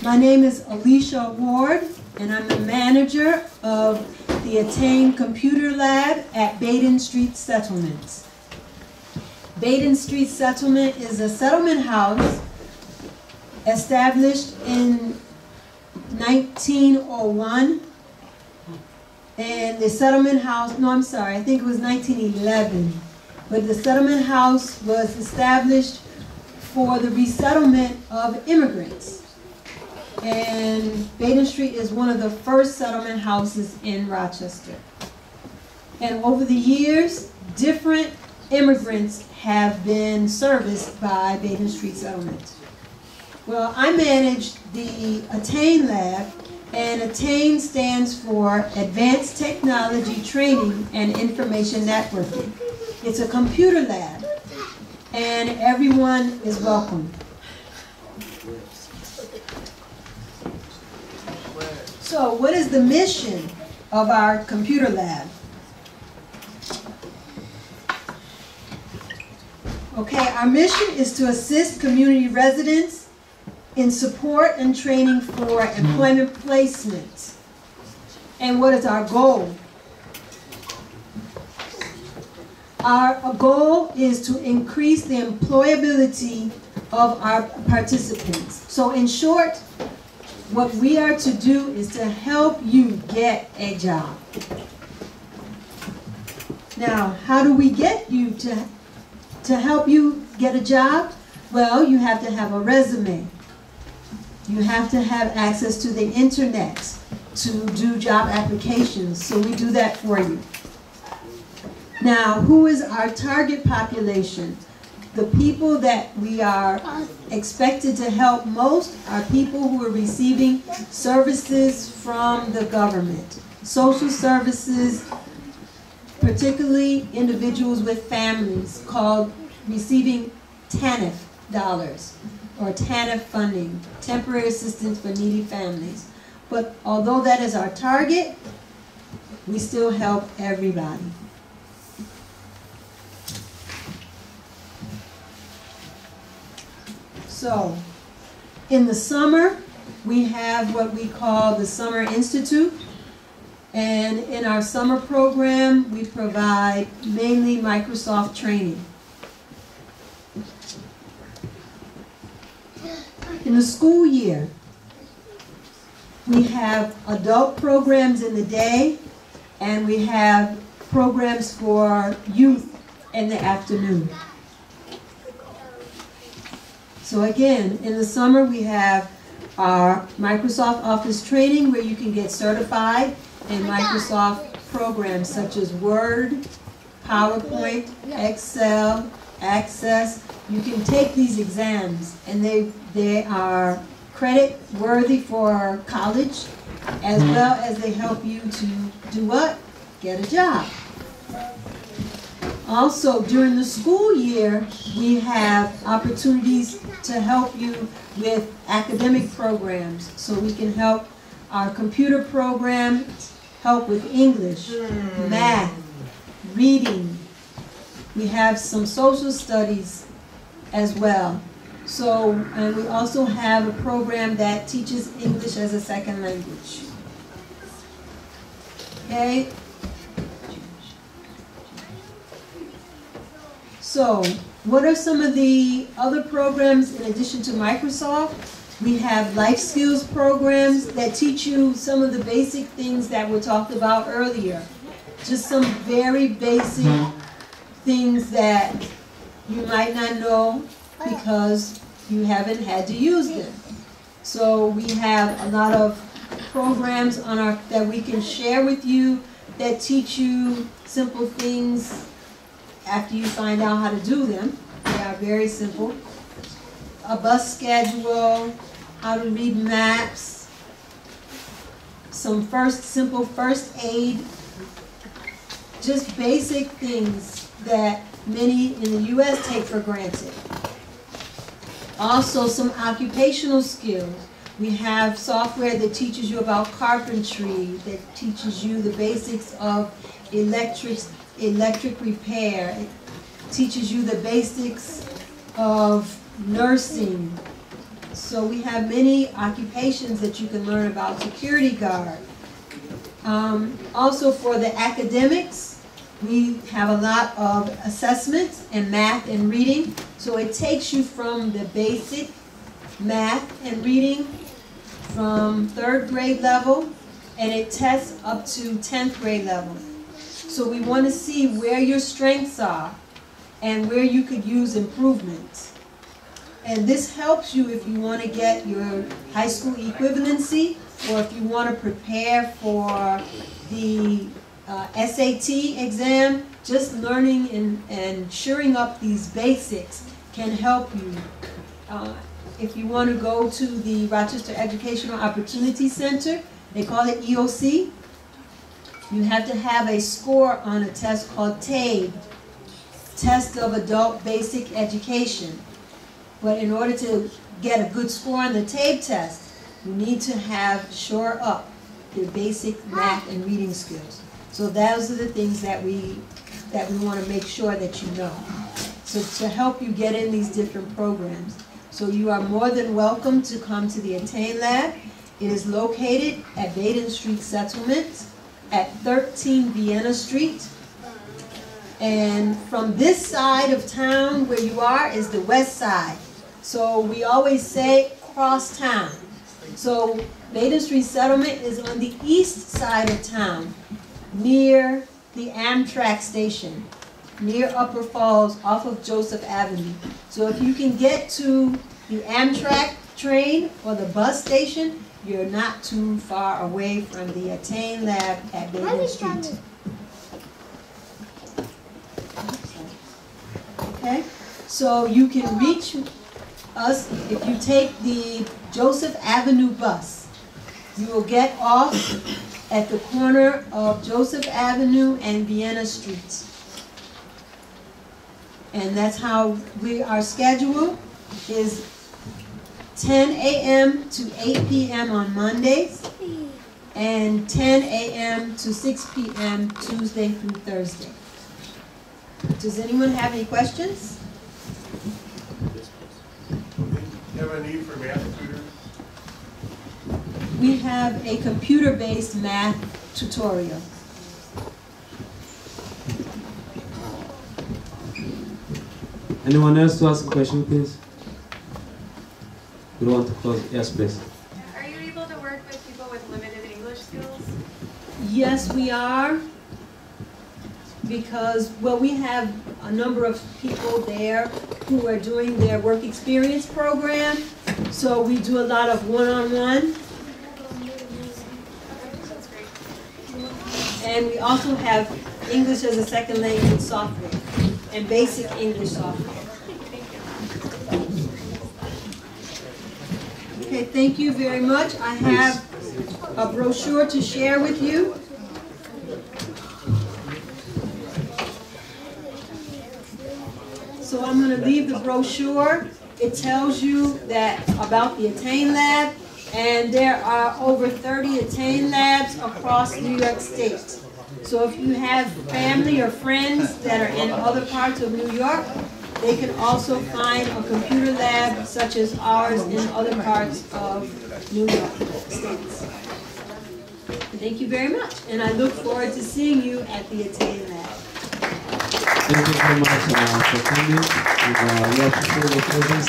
My name is Alicia Ward, and I'm the manager of the Attain Computer Lab at Baden Street Settlements. Baden Street Settlement is a settlement house established in 1901. And the settlement house, no, I'm sorry, I think it was 1911. But the settlement house was established for the resettlement of immigrants. And Baden Street is one of the first settlement houses in Rochester. And over the years, different immigrants have been serviced by Baden Street Settlement. Well, I manage the Attain Lab, and Attain stands for Advanced Technology Training and Information Networking. It's a computer lab, and everyone is welcome. So, what is the mission of our computer lab? Okay, our mission is to assist community residents in support and training for employment placement. And what is our goal? Our goal is to increase the employability of our participants. So in short, what we are to do is to help you get a job. Now, how do we get you to help you get a job? Well, you have to have a resume. You have to have access to the internet to do job applications, so we do that for you. Now, who is our target population? The people that we are expected to help most are people who are receiving services from the government. Social services, particularly individuals with families, called receiving TANF dollars or TANF funding, temporary assistance for needy families. But although that is our target, we still help everybody. So, in the summer, we have what we call the Summer Institute. And in our summer program, we provide mainly Microsoft training. In the school year, we have adult programs in the day, and we have programs for youth in the afternoon. So again, in the summer we have our Microsoft Office training where you can get certified in Microsoft programs such as Word, PowerPoint, Excel, Access. You can take these exams, and they are credit worthy for college, as well as they help you to do what? Get a job. Also, during the school year, we have opportunities to help you with academic programs. So we can help our computer program help with English, math, reading. We have some social studies as well. So, and we also have a program that teaches English as a second language. Okay? So, what are some of the other programs in addition to Microsoft? We have life skills programs that teach you some of the basic things that were talked about earlier. Just some very basic things that you might not know because you haven't had to use them. So we have a lot of programs on that we can share with you that teach you simple things after you find out how to do them. They are very simple. A bus schedule, how to read maps, some simple first aid, just basic things that many in the U.S. take for granted. Also, some occupational skills. We have software that teaches you about carpentry, that teaches you the basics of electric repair. It teaches you the basics of nursing. So we have many occupations that you can learn about. Security guard. Also for the academics, we have a lot of assessments and math and reading. So it takes you from the basic math and reading from 3rd grade level, and it tests up to 10th grade level. So we want to see where your strengths are and where you could use improvements. And this helps you if you want to get your high school equivalency, or if you want to prepare for the SAT exam. Just learning and shoring up these basics can help you. If you want to go to the Rochester Educational Opportunity Center, they call it EOC, you have to have a score on a test called TABE, Test of Adult Basic Education. But in order to get a good score on the TABE test, you need to have shore up your basic math and reading skills. So those are the things that we want to make sure that you know. So to help you get in these different programs. So you are more than welcome to come to the Attain Lab. It is located at Baden Street Settlement at 13 Vienna Street. And from this side of town where you are is the west side. So we always say cross town. So Baden Street Settlement is on the east side of town, near the Amtrak station, near Upper Falls off of Joseph Avenue. So if you can get to the Amtrak train or the bus station, you're not too far away from the Attain Lab at Baden Street. Okay, so you can reach us if you take the Joseph Avenue bus. You will get off at the corner of Joseph Avenue and Vienna Street. And that's how our schedule is 10 a.m. to 8 p.m. on Mondays and 10 a.m. to 6 p.m. Tuesday through Thursday. Does anyone have any questions? Do you have a need for math tutors? We have a computer-based math tutorial. Anyone else to ask a question, please? You want to close? Yes, please. Are you able to work with people with limited English skills? Yes, we are. Because, well, we have a number of people there who are doing their work experience program. So we do a lot of one-on-one. And we also have English as a second language software and basic English software. Okay, thank you very much. I have a brochure to share with you. So I'm going to leave the brochure. It tells you that about the Attain Lab, and there are over 30 Attain Labs across New York State. So if you have family or friends that are in other parts of New York, they can also find a computer lab such as ours in other parts of New York State. Thank you very much, and I look forward to seeing you at the Attain Lab. Thank you very much for coming, and we appreciate your presence.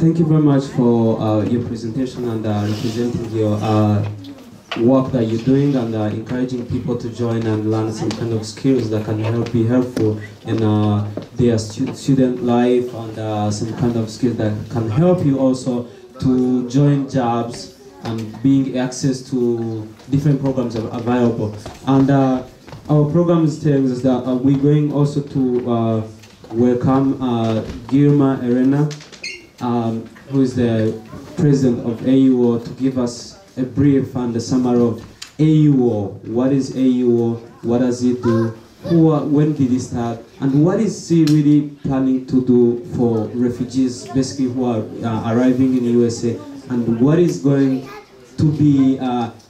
Thank you very much for your presentation and representing your work that you're doing and encouraging people to join and learn some kind of skills that can be helpful in their student life, and some kind of skills that can help you also to join jobs and being access to different programs available. And our programs tells us that we're going also to welcome Girma Erena, who is the president of AUO, to give us a brief and a summary of AUO. What is AUO? What does it do? when did it start, and what is he really planning to do for refugees, basically who are arriving in the USA, and what is going to be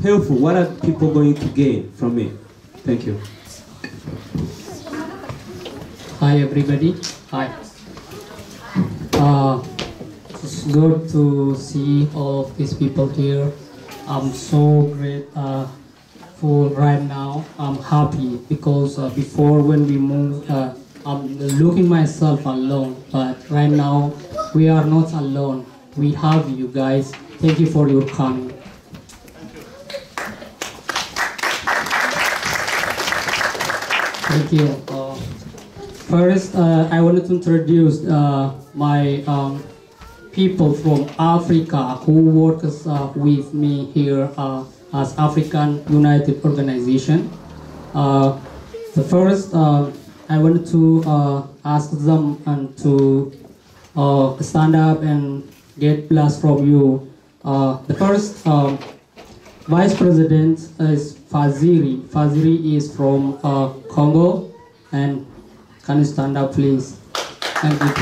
helpful? What are people going to gain from it? Thank you. Hi everybody. Hi. It's good to see all of these people here. I'm so grateful right now. I'm happy because before when we moved, I'm looking myself alone. But right now, we are not alone. We have you guys. Thank you for your coming. Thank you. First, I wanted to introduce my people from Africa who work with me here as African United Organization. The first, I wanted to ask them to stand up and get blessed from you. The first Vice President is Faziri. Faziri is from Congo, and can you stand up, please? Thank you.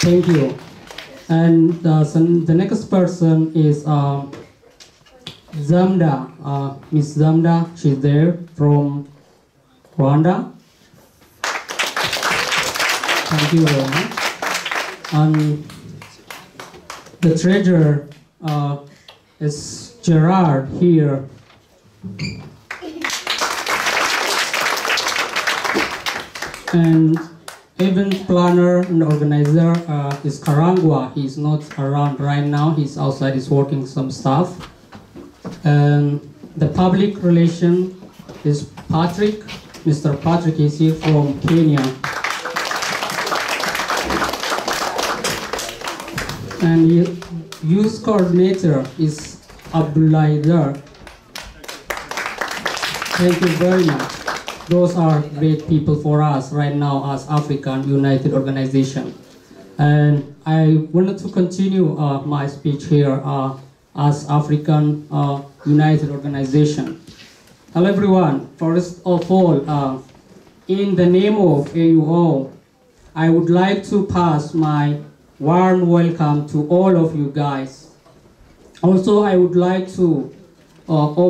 Thank you. And the next person is Zamda. Miss Zamda, she's there from Rwanda. Thank you very much. And the treasurer is Gerard here. And event planner and organizer is Karangwa. He's not around right now. He's outside. He's working some stuff. And the public relation is Patrick. Mr. Patrick is here from Kenya. And youth coordinator is Abdullah. Thank you very much. Those are great people for us right now as African United Organization. And I wanted to continue my speech here as African United Organization. Hello everyone. First of all, in the name of AUO, I would like to pass my warm welcome to all of you guys. Also, I would like to, who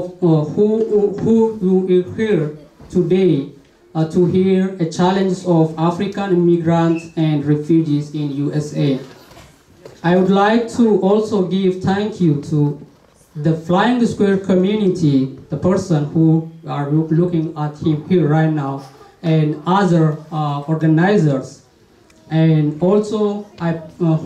you here today to hear a challenge of African immigrants and refugees in USA. I would like to also give thank you to the Flying Squirrel community, the person who are looking at him here right now, and other organizers, and also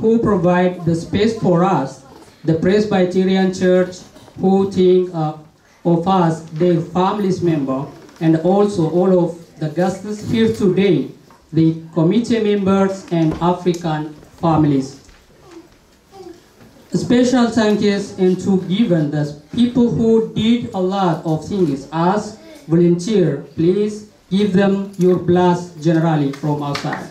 who provide the space for us, the Presbyterian Church, who think of us, their families member, and also all of the guests here today, the committee members and African families. A special thank yous and to given the people who did a lot of things as volunteer. Please give them your blast generally from outside.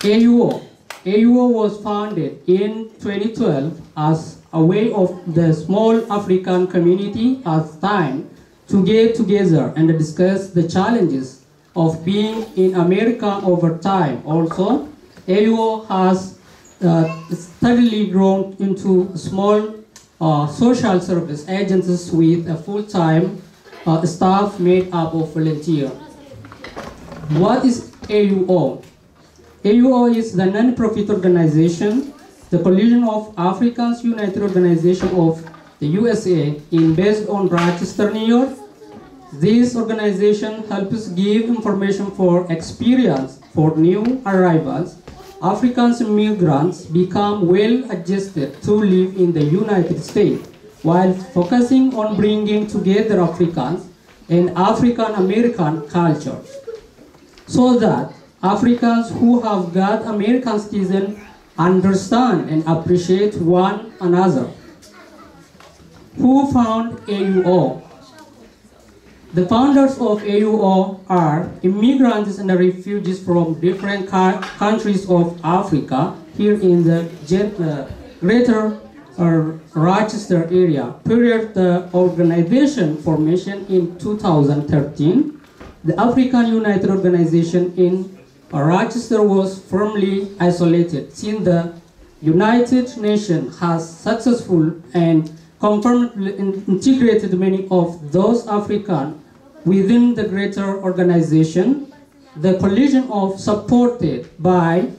AUO. AUO was founded in 2012 as a way of the small African community at time to get together and discuss the challenges of being in America over time. Also, AUO has steadily grown into small social service agencies with a full-time staff made up of volunteers. What is AUO? AUO is the non-profit organization, the coalition of Africans United Organization of the USA, based on Rochester, New York. This organization helps give information for experience for new arrivals. Africans immigrants become well adjusted to live in the United States while focusing on bringing together Africans and African American cultures, so that Africans who have got American citizenship understand and appreciate one another. Who found AUO? The founders of AUO are immigrants and refugees from different countries of Africa here in the greater Rochester area. Prior to the organization formation in 2013, the African United Organization in Rochester was firmly isolated since the United Nations has successful and confirmedly integrated many of those Africans within the greater organization. The coalition of supported by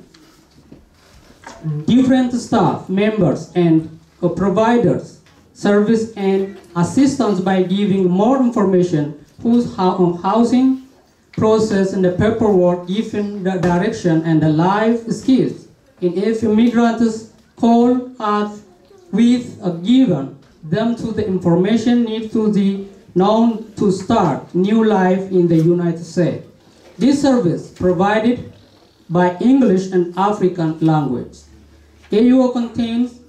different staff members and providers service and assistance by giving more information whose housing process and the paperwork, given the direction and the life skills. And if immigrants call us with a given them to the information need to be known to start new life in the United States. This service provided by English and African language. AUO contains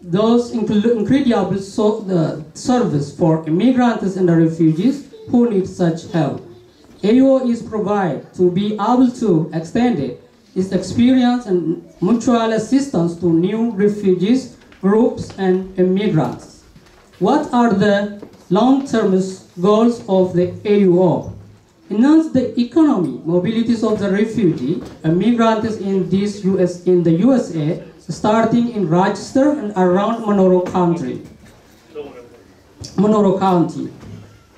those incredible service for immigrants and the refugees who need such help. AUO is provided to be able to extend its experience and mutual assistance to new refugees, groups, and immigrants. What are the long-term goals of the AUO? Enhance the economic mobilities of the refugee immigrants in the U.S.A., starting in Rochester and around Monroe County.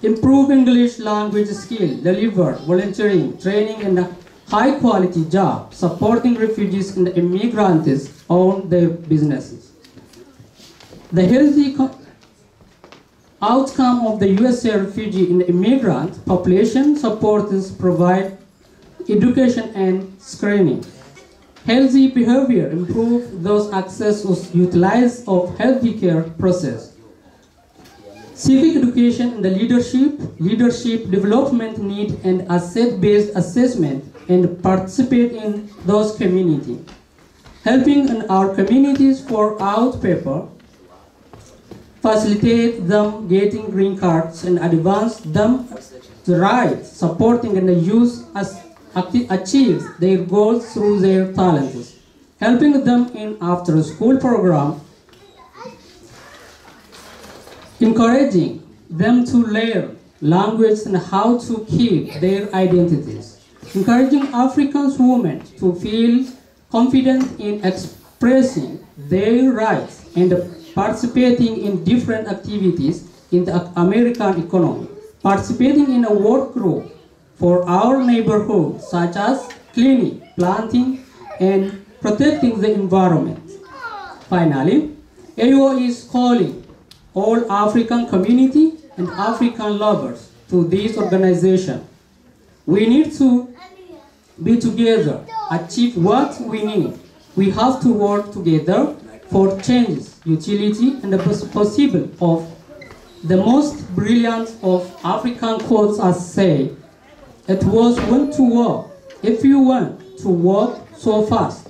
Improve English language skill, deliver volunteering, training, and a high-quality job, supporting refugees and immigrants own their businesses. The healthy outcome of the U.S.A. refugee and immigrant population supports provide education and screening. Healthy behavior improve those access or utilize of healthy care process. Civic education and the leadership development need and asset-based assessment and participate in those communities. Helping in our communities for out paper, facilitate them getting green cards and advance them the right, supporting and the youth as achieve their goals through their talents, helping them in after-school program, encouraging them to learn language and how to keep their identities, encouraging African women to feel confident in expressing their rights and participating in different activities in the American economy, participating in a work group for our neighborhood, such as cleaning, planting, and protecting the environment. Finally, AUO is calling all African community and African lovers to this organization. We need to be together, achieve what we need. We have to work together for changes, utility, and the possible of the most brilliant of African quotes as say, it was when to walk. If you want to walk so fast,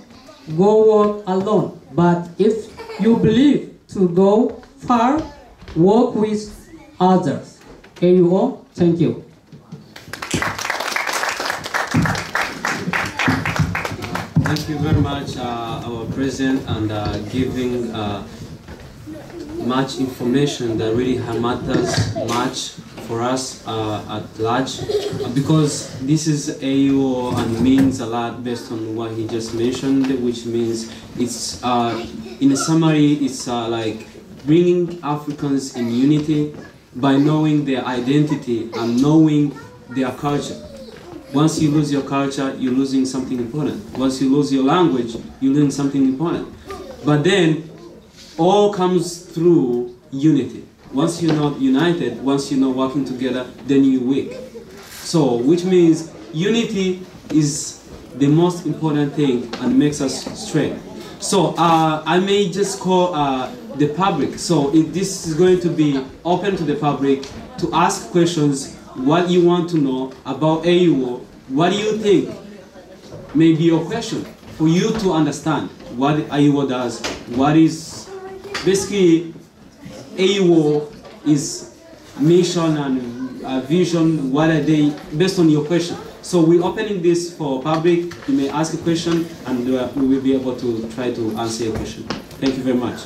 go walk alone. But if you believe to go far, walk with others. AUO, thank you. Thank you very much, our president, and giving much information that really matters much for us at large, because this is AUO and means a lot based on what he just mentioned, which means it's, in a summary, it's like bringing Africans in unity by knowing their identity and knowing their culture. Once you lose your culture, you're losing something important. Once you lose your language, you're losing something important. But then, all comes through unity. Once you're not united, once you're not working together, then you're weak. So, which means unity is the most important thing and makes us strong. So, I may just call the public. So, this is going to be open to the public to ask questions, what you want to know about AUO, what do you think may be your question, for you to understand what AUO does, what is basically AUO is mission and vision, what are they, based on your question. So we're opening this for public. You may ask a question and we will be able to try to answer your question. Thank you very much.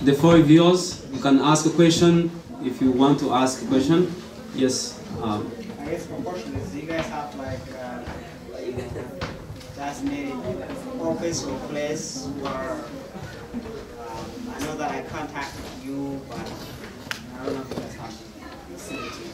the floor is yours. You can ask a question if you want to ask a question. Yes. I guess my question is, do you guys have like designated office or place where I know that I contacted you, but I don't know if you guys have facilities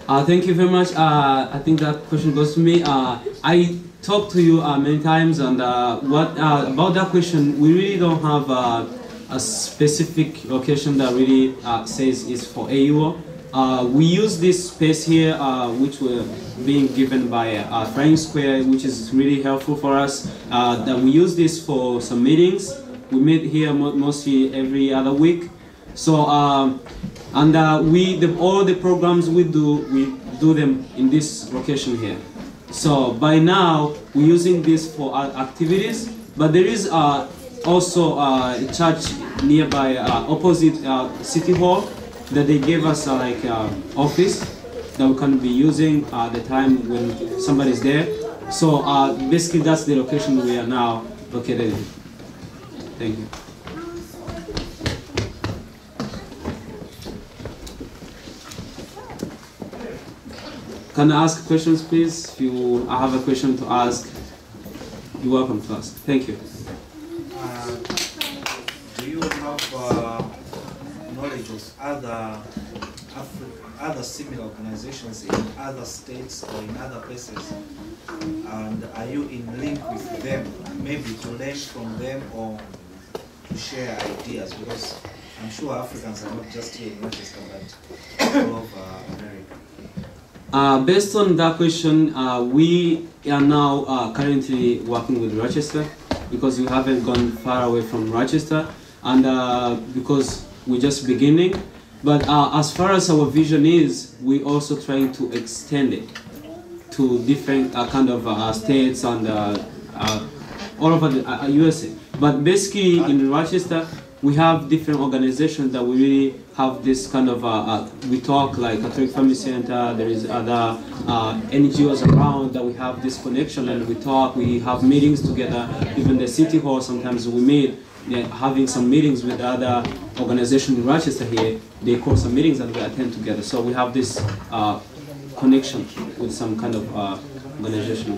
that. Thank you very much. I think that question goes to me. I talked to you many times, and about that question, we really don't have a specific location that really says is for AUO. We use this space here, which we're being given by Flying Squirrel, which is really helpful for us. That we use this for some meetings. We meet here mostly every other week. So, all the programs we do them in this location here. So by now, we're using this for activities, but there is also a church nearby, opposite City Hall, that they gave us office that we can be using the time when somebody's there. So basically that's the location we are now located in. Thank you. Can I ask questions, please? If you have a question to ask, you're welcome to ask. Thank you. Do you have knowledge of other similar organizations in other states or in other places? And are you in link with them, maybe to learn from them or to share ideas? Because I'm sure Africans are not just here in Rochester, but all over America. Based on that question, we are now currently working with Rochester because we haven't gone far away from Rochester, and because we're just beginning. But as far as our vision is, we're also trying to extend it to different kind of states and all over the U.S.A. But basically in Rochester, we have different organizations that we really have this kind of, we talk like Catholic Family Center, there is other NGOs around that we have this connection and we talk, we have meetings together, even the City Hall sometimes we meet, having some meetings with other organizations in Rochester here, they call some meetings and we attend together. So we have this connection with some kind of organization.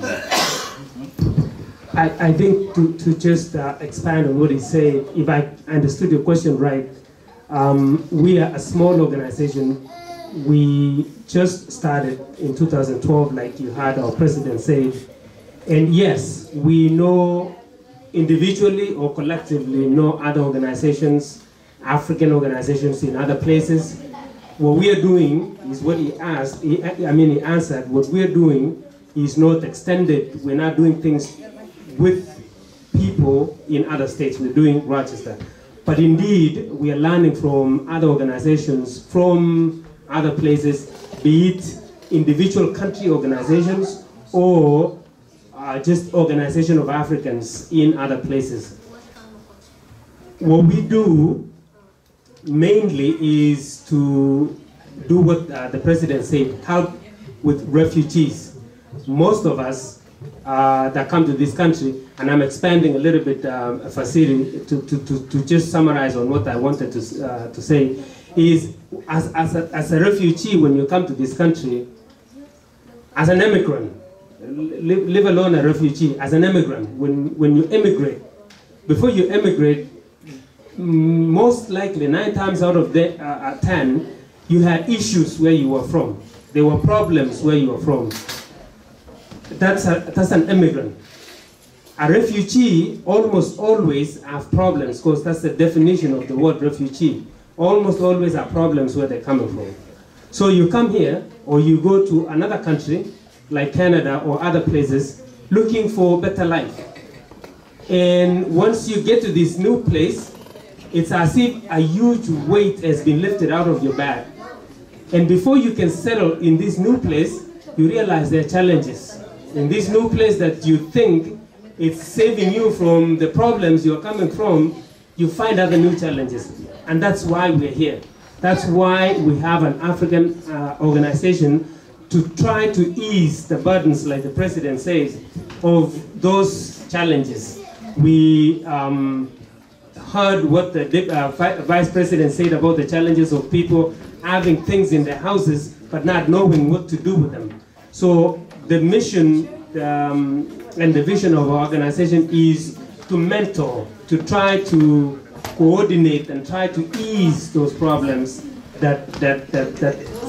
I think to just expand on what he said, if I understood your question right, we are a small organization. We just started in 2012, like you heard our president say. And yes, we know individually or collectively know other organizations, African organizations in other places. What we are doing is what he asked, he answered, what we are doing is not extended. We're not doing things with people in other states. We're doing Rochester. But indeed, we are learning from other organizations, from other places, be it individual country organizations or just organization of Africans in other places. What we do mainly is to do what the president said, help with refugees. Most of us that come to this country, and I'm expanding a little bit, Faziri, to just summarize on what I wanted to say, is as a refugee, when you come to this country, as an immigrant, live alone a refugee, as an immigrant, when you immigrate, before you immigrate, most likely 9 times out of 10, you had issues where you were from. There were problems where you were from. That's an immigrant. A refugee almost always have problems, because that's the definition of the word refugee. Almost always have problems where they're coming from. So you come here, or you go to another country, like Canada or other places, looking for better life. And once you get to this new place, it's as if a huge weight has been lifted out of your back. And before you can settle in this new place, you realize there are challenges. In this new place that you think it's saving you from the problems you're coming from, you find other new challenges. And that's why we're here. That's why we have an African organization to try to ease the burdens, like the president says, of those challenges. We heard what the Vice President said about the challenges of people having things in their houses but not knowing what to do with them. So the mission and the vision of our organization is to mentor, to try to coordinate and try to ease those problems that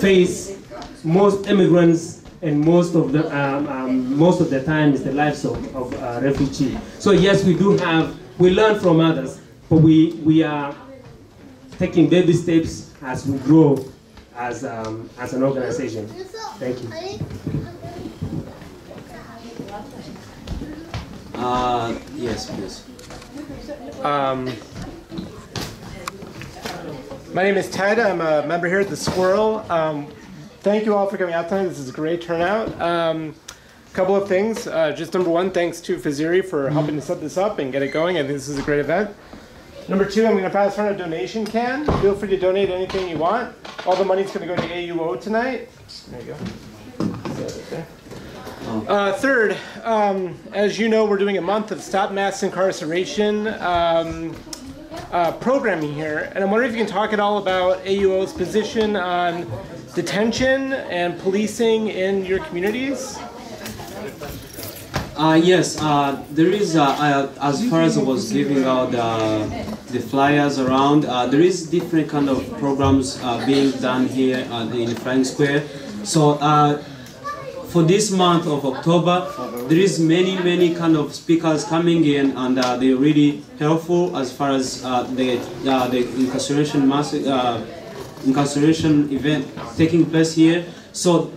face most immigrants, and most of the time is the lives of refugees. So yes, we learn from others, but we are taking baby steps as we grow as an organization. Thank you. Yes, please. My name is Ted. I'm a member here at the Squirrel. Thank you all for coming out tonight. This is a great turnout. Couple of things. Just number one, thanks to Faziri for helping to set this up and get it going. I think this is a great event. Number two, I'm going to pass around a donation can. Feel free to donate anything you want. All the money's going to go to AUO tonight. There you go. Third, as you know, we're doing a month of Stop Mass Incarceration programming here, and I'm wondering if you can talk at all about AUO's position on detention and policing in your communities. Yes, there is, as far as I was giving out the flyers around, there is different kind of programs being done here in Flying Square. So for this month of October, there is many kind of speakers coming in, and they're really helpful as far as the incarceration event taking place here. So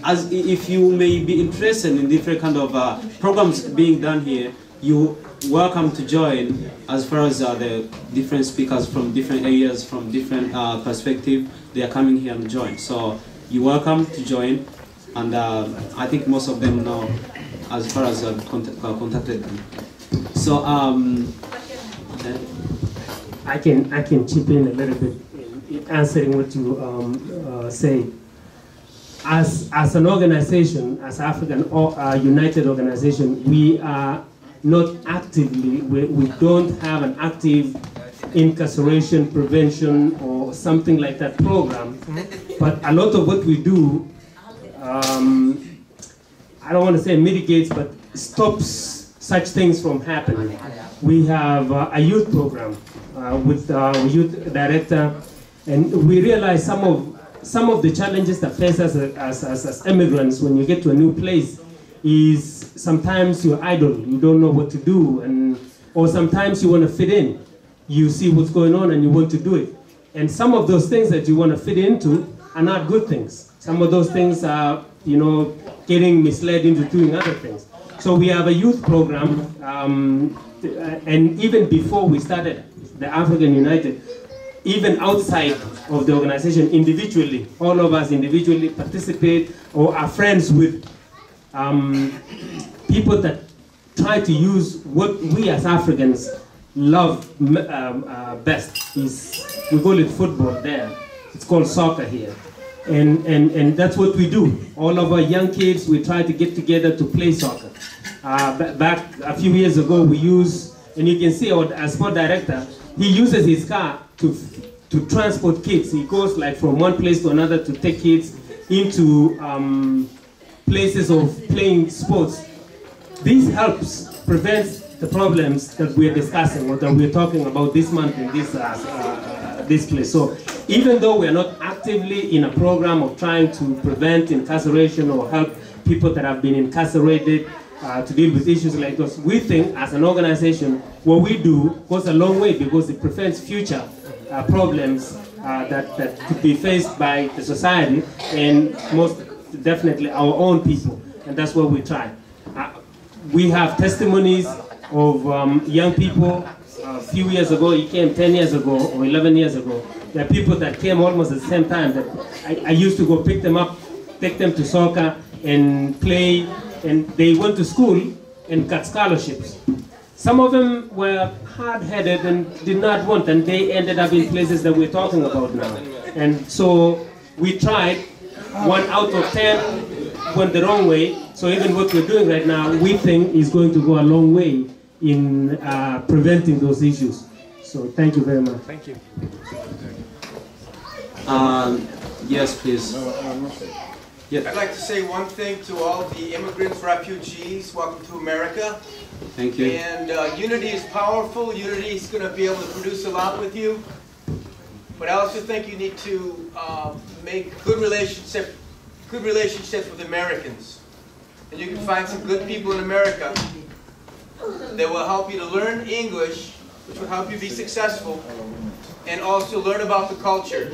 as if you may be interested in different kind of programs being done here, you welcome to join as far as the different speakers from different areas, from different perspectives, they are coming here and join. So you're welcome to join, and I think most of them know as far as I've contacted them. So I can chip in a little bit in answering what you say. As an organization, as African United Organization, we are not actively, we don't have an active incarceration prevention or something like that program. But a lot of what we do, I don't want to say mitigates, but stops such things from happening. We have a youth program with our youth director, and we realize some of the challenges that face us as immigrants when you get to a new place is sometimes you're idle, you don't know what to do, or sometimes you want to fit in. You see what's going on and you want to do it. And some of those things that you want to fit into are not good things. Some of those things are, getting misled into doing other things. So we have a youth program, and even before we started the African United, even outside of the organization, individually, all of us individually participate or are friends with people that try to use what we as Africans love best. We call it football there. It's called soccer here. And that's what we do. All of our young kids, we try to get together to play soccer. Back a few years ago, we used, and you can see our sport director, he uses his car to transport kids. He goes like from one place to another to take kids into places of playing sports. This helps prevent the problems that we're discussing or that we're talking about this month in this place. So even though we are not actively in a program of trying to prevent incarceration or help people that have been incarcerated to deal with issues like those, we think as an organization what we do goes a long way because it prevents future problems that could be faced by the society and most definitely our own people, and that's what we try. We have testimonies of young people. A few years ago, he came 10 years ago or 11 years ago. There are people that came almost at the same time that I used to go pick them up, take them to soccer and play, and they went to school and got scholarships. Some of them were hard-headed and did not want, and they ended up in places that we're talking about now. And so we tried. 1 out of 10 went the wrong way. So even what we're doing right now, we think is going to go a long way in preventing those issues. So thank you very much. Thank you. Yes, please. Yeah. I'd like to say one thing to all the immigrants, refugees. Welcome to America. Thank you. And unity is powerful. Unity is going to be able to produce a lot with you. But I also think you need to make good relationships with Americans. And you can find some good people in America that will help you to learn English, which will help you be successful, and also learn about the culture.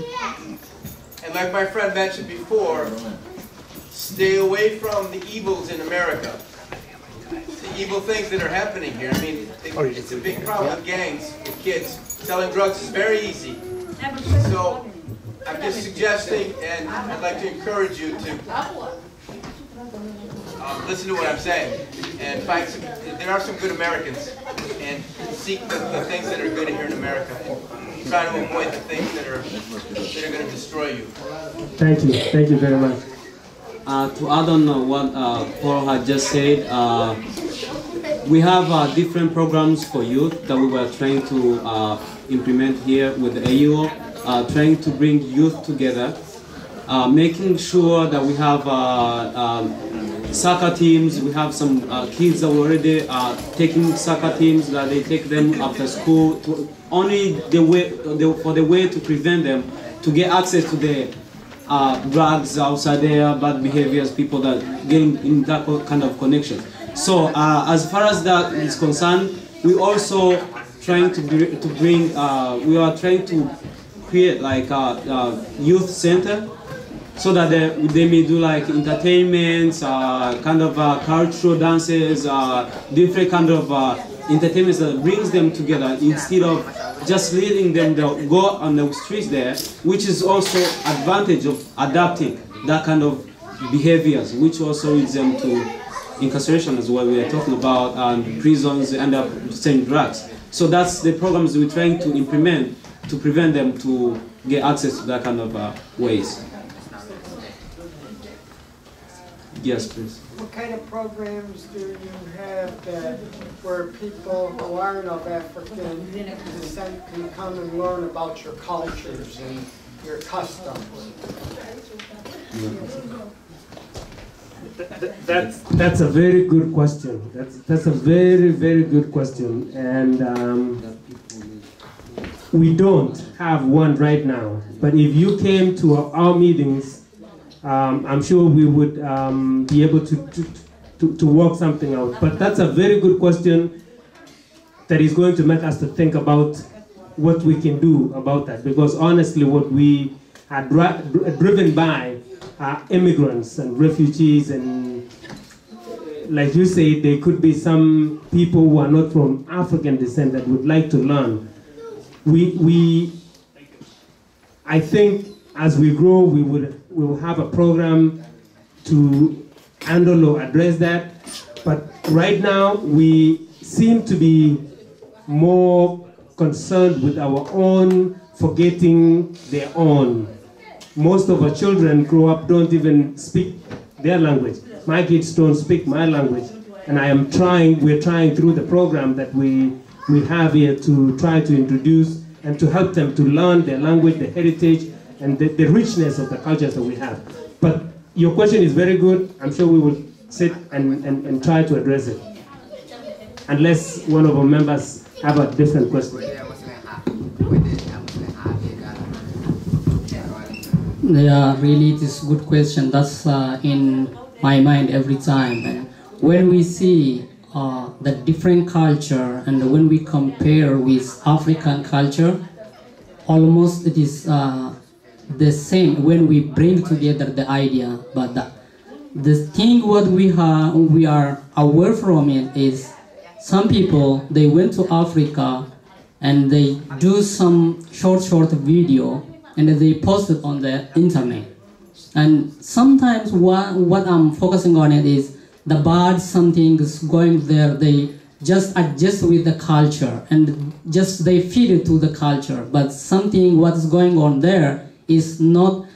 And like my friend mentioned before, stay away from the evils in America. The evil things that are happening here. I mean, it's a big problem with gangs, with kids. Selling drugs is very easy. So I'm just suggesting, and I'd like to encourage you to listen to what I'm saying, and find some. There are some good Americans, and seek the things that are good here in America, and try to avoid the things that are going to destroy you. Thank you very much. To add on what Paul had just said, we have different programs for youth that we were trying to implement here with the AUO, trying to bring youth together, making sure that we have soccer teams. We have some kids that were already taking soccer teams, that they take them after school, to only for the way to prevent them to get access to the drugs outside there, bad behaviors, people that getting in that kind of connection. So as far as that is concerned, we also trying to bring, we are trying to create like a youth center, so that they may do like entertainments, kind of cultural dances, different kind of entertainments that brings them together, instead of just letting them go on the streets there, which is also advantage of adapting that kind of behaviors, which also leads them to incarceration as well. We are talking about prisons end up selling drugs. So that's the programs we're trying to implement to prevent them to get access to that kind of ways. Yes, please. What kind of programs do you have that where people who aren't of African descent can come and learn about your cultures and your customs? That's a very good question. That's a very, very good question. And we don't have one right now. But if you came to our meetings, I'm sure we would be able to work something out. But that's a very good question that is going to make us to think about what we can do about that. Because honestly, what we are driven by are immigrants and refugees, and like you say, there could be some people who are not from African descent that would like to learn. I think as we grow, we will have a program to handle or address that. But right now, we seem to be more concerned with our own forgetting their own. Most of our children grow up, don't even speak their language. My kids don't speak my language. And we're trying through the program that we have here to try to introduce and to help them to learn their language, their heritage, and the richness of the cultures that we have. But your question is very good. I'm sure we will sit and try to address it. Unless one of our members have a different question. Yeah, really it is a good question. That's in my mind every time. And when we see the different culture and when we compare with African culture, almost it is the same when we bring together the idea. But the thing what we are aware from it is some people, they went to Africa and they do some short video and they post it on the internet. And sometimes what I'm focusing on it is the bad something is going there, they just adjust with the culture and just they feed it to the culture. But something what is going on there is not,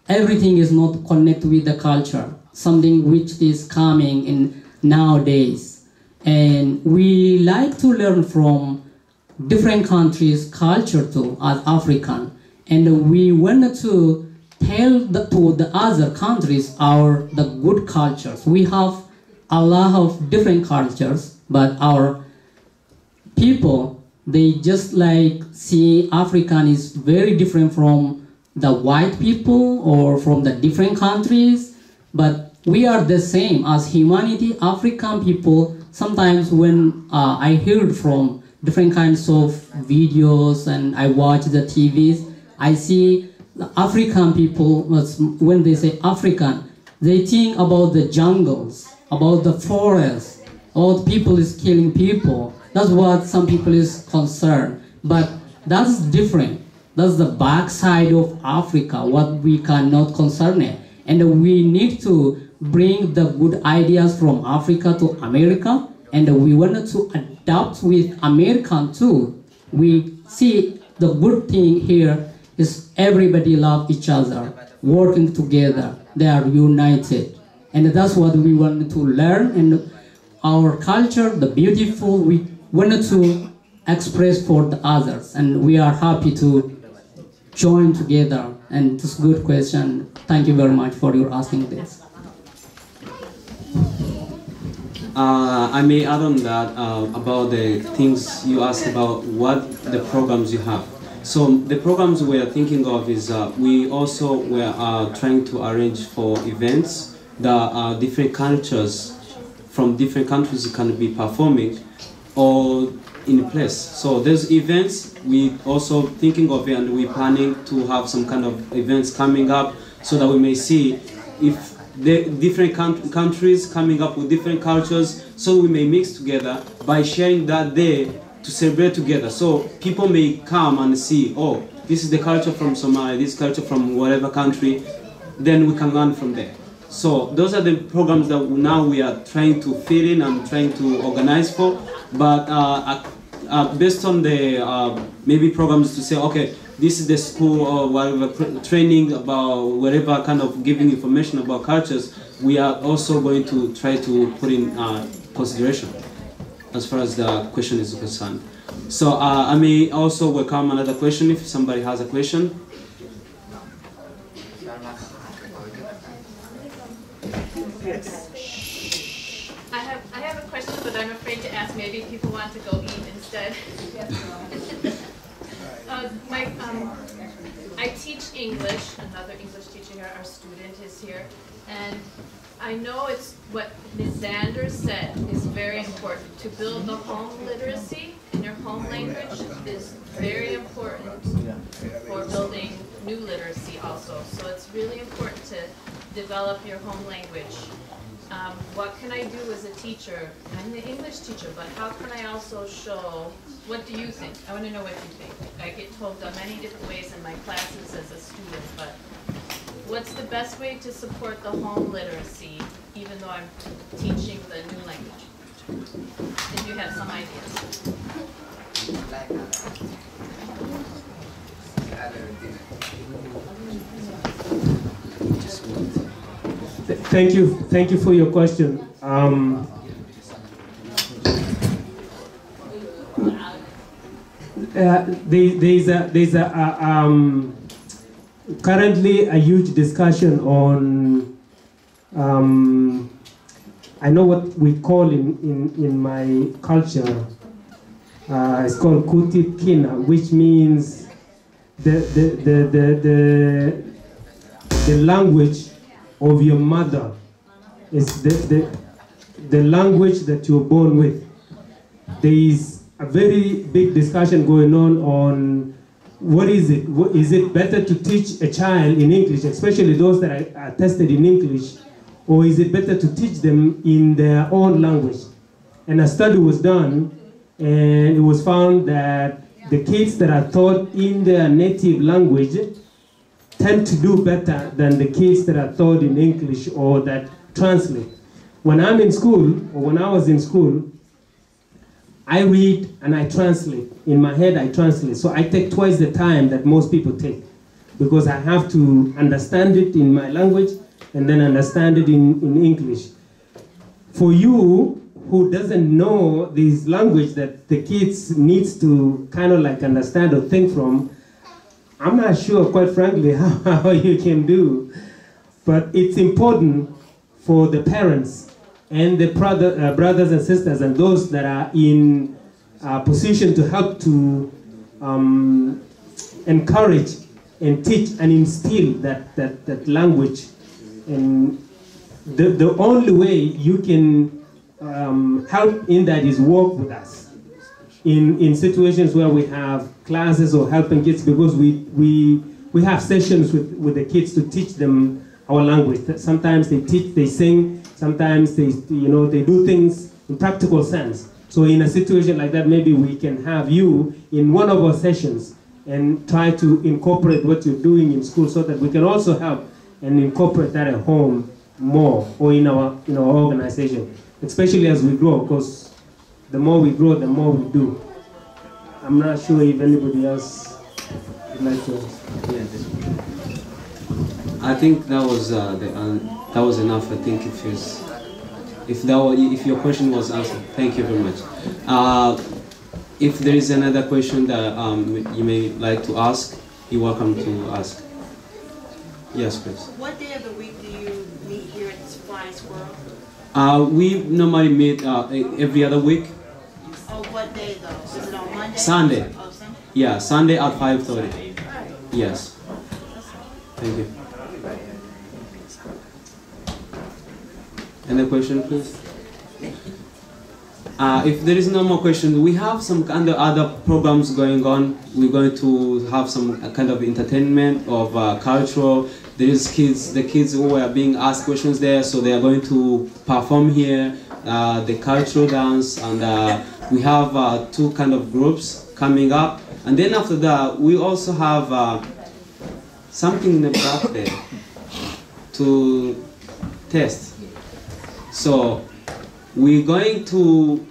everything is not connected with the culture, something which is coming in nowadays. And we like to learn from different countries' culture too as African, and we wanted to tell to the other countries the good cultures. We have a lot of different cultures, but our people, they just like see African is very different from the white people or from the different countries, but we are the same as humanity, African people. Sometimes when I heard from different kinds of videos and I watch the TVs, I see the African people, when they say African, they think about the jungles, about the forests, all people is killing people. That's what some people is concerned. But that's different. That's the backside of Africa, what we cannot concern it. And we need to bring the good ideas from Africa to America, and we wanted to adapt with American too. We see the good thing here is everybody love each other, working together, they are united. And that's what we wanted to learn, and our culture, the beautiful, we wanted to express for the others, and we are happy to join together. And it's a good question. Thank you very much for your asking this. I may add on that about the things you asked about what the programs you have. So the programs we are thinking of is we also were trying to arrange for events that different cultures from different countries can be performing all in a place. So there's events we also thinking of it, and we're planning to have some kind of events coming up so that we may see if the different countries coming up with different cultures, so we may mix together by sharing that day to celebrate together. So people may come and see, oh, this is the culture from Somalia, this culture from whatever country, then we can learn from there. So those are the programs that now we are trying to fit in and trying to organize for. But based on the maybe programs to say, okay, this is the school or whatever training about whatever kind of giving information about cultures, we are also going to try to put in consideration as far as the question is concerned. So I may also welcome another question if somebody has a question. I have a question, but I'm afraid to ask. Maybe people want to go eat instead. I teach English. Another English teacher, our student is here, and I know it's what Ms. Zander said is very important. To build the home literacy in your home language is very important for building new literacy also. So it's really important to develop your home language. What can I do as a teacher? I'm the English teacher, but how can I also show, what do you think? I want to know what you think. I get told many different ways in my classes as a student, but what's the best way to support the home literacy, even though I'm teaching the new language? If you have some ideas. Thank you for your question. There's currently a huge discussion on I know what we call in my culture. It's called Kuti Kina, which means the language of your mother is the language that you're born with. There is a very big discussion going on what is it? Is it better to teach a child in English, especially those that are tested in English, or is it better to teach them in their own language? And a study was done, and it was found that the kids that are taught in their native language tend to do better than the kids that are taught in English or that translate. When I'm in school, or when I was in school, I read and I translate. In my head, I translate. So I take twice the time that most people take, because I have to understand it in my language and then understand it in English. For you who doesn't know this language that the kids needs to kind of like understand or think from, I'm not sure, quite frankly, how you can do. But it's important for the parents and the brothers and sisters and those that are in a position to help to encourage and teach and instill that language. And the only way you can help in that is work with us in situations where we have classes or helping kids, because we have sessions with the kids to teach them our language. Sometimes they teach, they sing, sometimes they do things in practical sense. So in a situation like that, maybe we can have you in one of our sessions and try to incorporate what you're doing in school so that we can also help and incorporate that at home more, or in our organization, especially as we grow, because the more we grow, the more we do. I'm not sure if anybody else would like to. Yeah, I think that was enough. I think if your question was answered, thank you very much. If there is another question that you may like to ask, you're welcome to ask. Yes, please. What day of the week do you meet here at this Flying Squirrel? We normally meet every other week. Oh, what day though? Is it on Monday? Sunday. Oh, Sunday? Yeah, Sunday at 5:30. Yes. Thank you. Any question, please? If there is no more questions, we have some kind of other programs going on. We're going to have some kind of entertainment of cultural. There is the kids who are being asked questions there, so they are going to perform here, the cultural dance, and we have two kind of groups coming up. And then after that, we also have something in the back there to test. So we're going to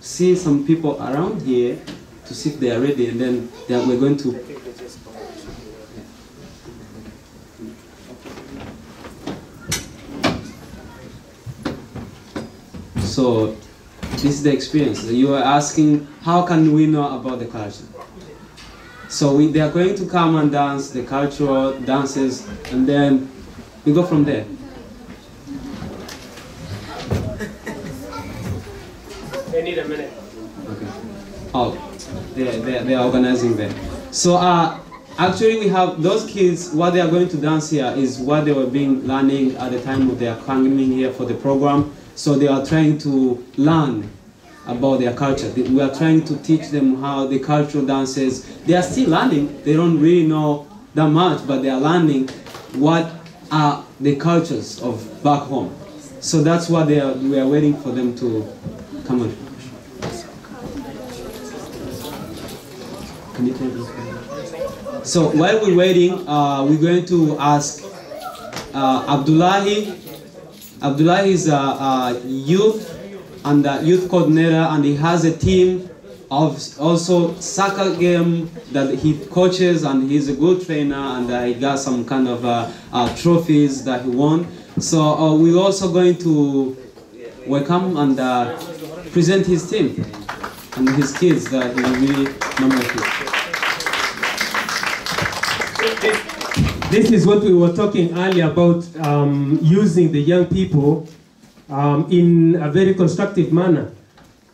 see some people around here to see if they are ready, and then we're going to. So this is the experience. You are asking, how can we know about the culture? So they are going to come and dance the cultural dances, and then we go from there. They need a minute. Okay. Oh, they are organizing there. So actually we have those kids, what they are going to dance here is what they were learning at the time of their coming here for the program. So they are trying to learn about their culture. We are trying to teach them how the cultural dances. They are still learning. They don't really know that much, but they are learning what are the cultures of back home. So that's what we are waiting for them to come on. Can you take this? So while we're waiting, we're going to ask Abdullahi. Abdullahi is a youth and a youth coordinator, and he has a team of also soccer game that he coaches, and he's a good trainer, and he got some kind of trophies that he won. So we're also going to welcome and present his team and his kids that he really nominated. This is what we were talking earlier about, using the young people in a very constructive manner.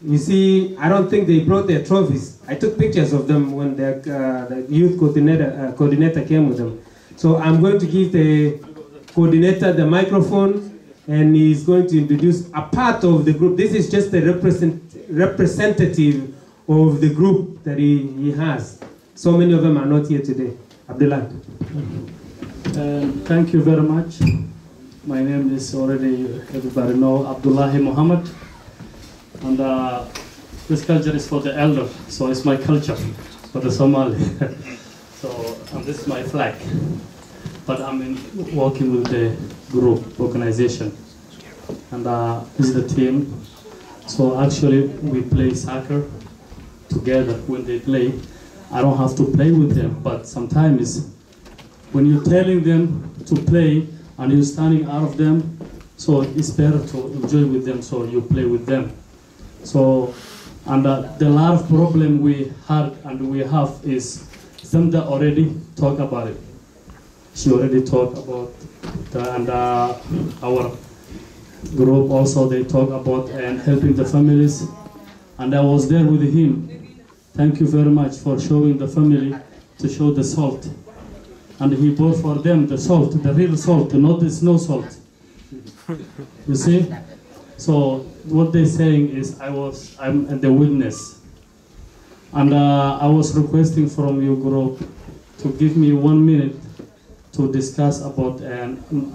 You see, I don't think they brought their trophies. I took pictures of them when the youth coordinator came with them. So I'm going to give the coordinator the microphone, and he's going to introduce a part of the group. This is just a representative of the group that he has. So many of them are not here today. Abdullah. Thank you very much. My name is already, everybody know, Abdullahi Muhammad. And this culture is for the elder, so it's my culture for the Somali. And this is my flag. But I'm working with the group, organization. And this is the team. So actually we play soccer together. When they play, I don't have to play with them, but sometimes when you're telling them to play and you're standing out of them, So it's better to enjoy with them, so you play with them. So, and the lot of problem we had and we have is Zamda already talked about it. She already talked about the, and our group also, they talk about and helping the families. And I was there with him. Thank you very much for showing the family to show the salt. And he bought for them the salt, the real salt, not the snow salt. You see? So what they're saying is I'm the witness. And I was requesting from your group to give me 1 minute to discuss about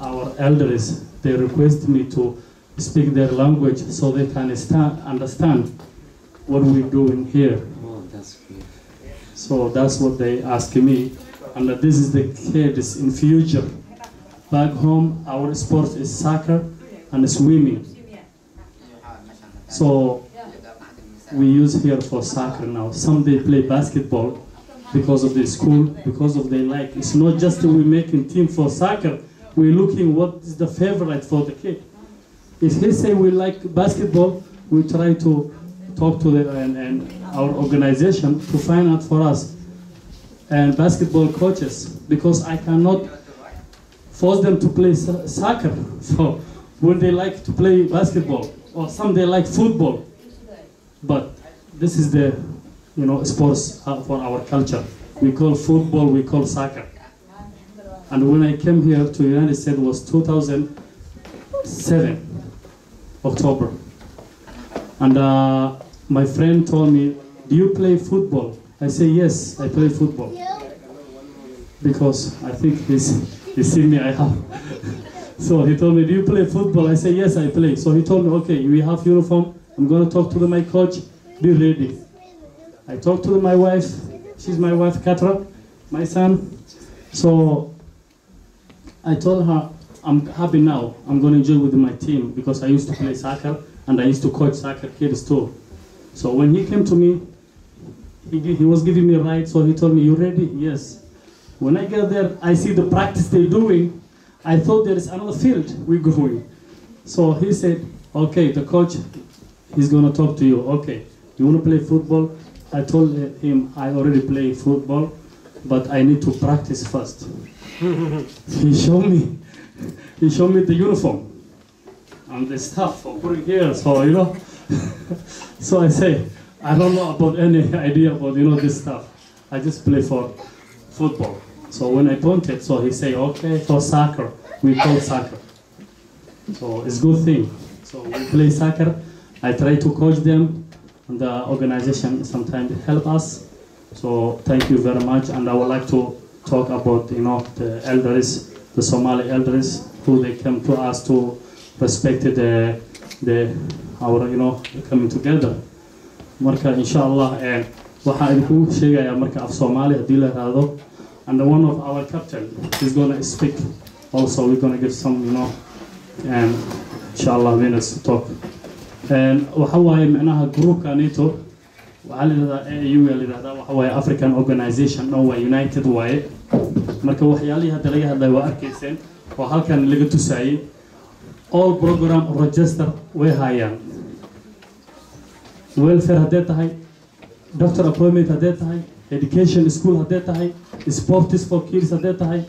our elders. They request me to speak their language so they can understand what we're doing here. Oh, that's good. So that's what they ask me. And this is the kids in future. Back home, our sport is soccer and swimming. So we use here for soccer now. Some they play basketball because of the school, because of their like. It's not just we making team for soccer. We're looking what is the favorite for the kid. If he say we like basketball, we try to talk to the, and our organization to find out for us and basketball coaches, because I cannot force them to play soccer. So when they like to play basketball, or some they like football, but this is the sports for our culture. We call football, we call soccer. And when I came here to the United States was 2007, October. And my friend told me, do you play football? I say, yes, I play football. Because I think he see me, I have. So he told me, do you play football? I say, yes, I play. So he told me, okay, we have uniform. I'm going to talk to my coach. Be ready. I talked to my wife. She's my wife, Katra, my son. So I told her, I'm happy now. I'm going to enjoy with my team because I used to play soccer and I used to coach soccer kids too. So when he came to me, he was giving me a ride. So he told me, you ready? Yes. When I get there, I see the practice they're doing. I thought there is another field we're going. So he said, okay, the coach, he's going to talk to you. Okay, you want to play football? I told him I already play football, but I need to practice first. He showed me the uniform and the stuff for putting here, so so I say, I don't know about any idea about this stuff. I just play for football. So when I pointed, so he say, okay, for soccer, we call soccer. So it's a good thing. So we play soccer. I try to coach them, and the organization sometimes help us. So thank you very much. And I would like to talk about the elders, the Somali elders, who they came to us to respect our coming together. Marka inshallah waxa idinku sheegaya marka af Somali hadii la raado, and one of our captain is going to speak also. We're going to give some and inshallah minutes to talk. And waxa waaye macnaha groupka NATO waxa la yiraahdaa AU la yiraahdaa waxa waaye African Organization no way United waaye. Marka waxyaalihi hadda laga hadlay waa arkayseen oo halkan laga tusayay all program Rochester way hayaan. Welfare hadday tahay, doctor appointment hadday tahay, education school hadday tahay, sports for kids hadday tahay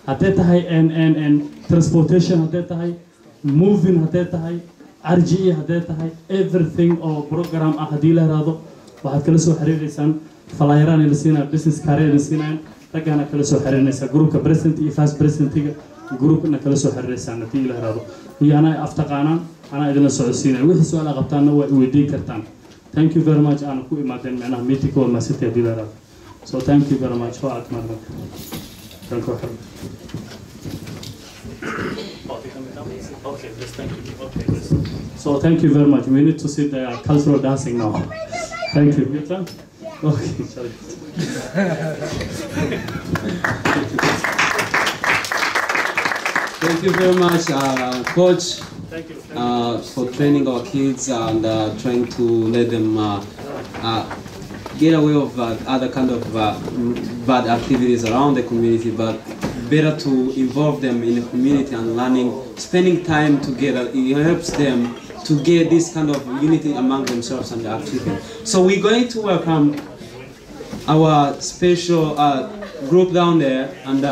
and transportation hadday tahay, moving hadday tahay, RGE hadday tahay, everything or program hadii la raado waxaad kala soo xiriireysaan flyeraan la siinaa, business career la siinaa, ragana kala soo xiriirinaysa groupka president iyo vice presidentiga groupna kala soo xiriireysaan hadii la raado iyo ana aftaqaanaan ana idin la socodsiinay wixii su'aal qabtaana waa weydiin kartaan. Thank you very much. Ana ku imaadeen macnaha meeting oo ma sitay hadii la raado. So thank you very much for atmarka. Thank you. Okay, just thank you. Okay, just. So thank you very much. We need to see the cultural dancing now. Thank you. Your turn? Okay, sorry. Thank you very much, Coach, thank you. For training our kids and trying to let them get away of other kind of bad activities around the community. But better to involve them in the community and learning, spending time together. It helps them to get this kind of unity among themselves and their children. So we're going to welcome our special group down there, and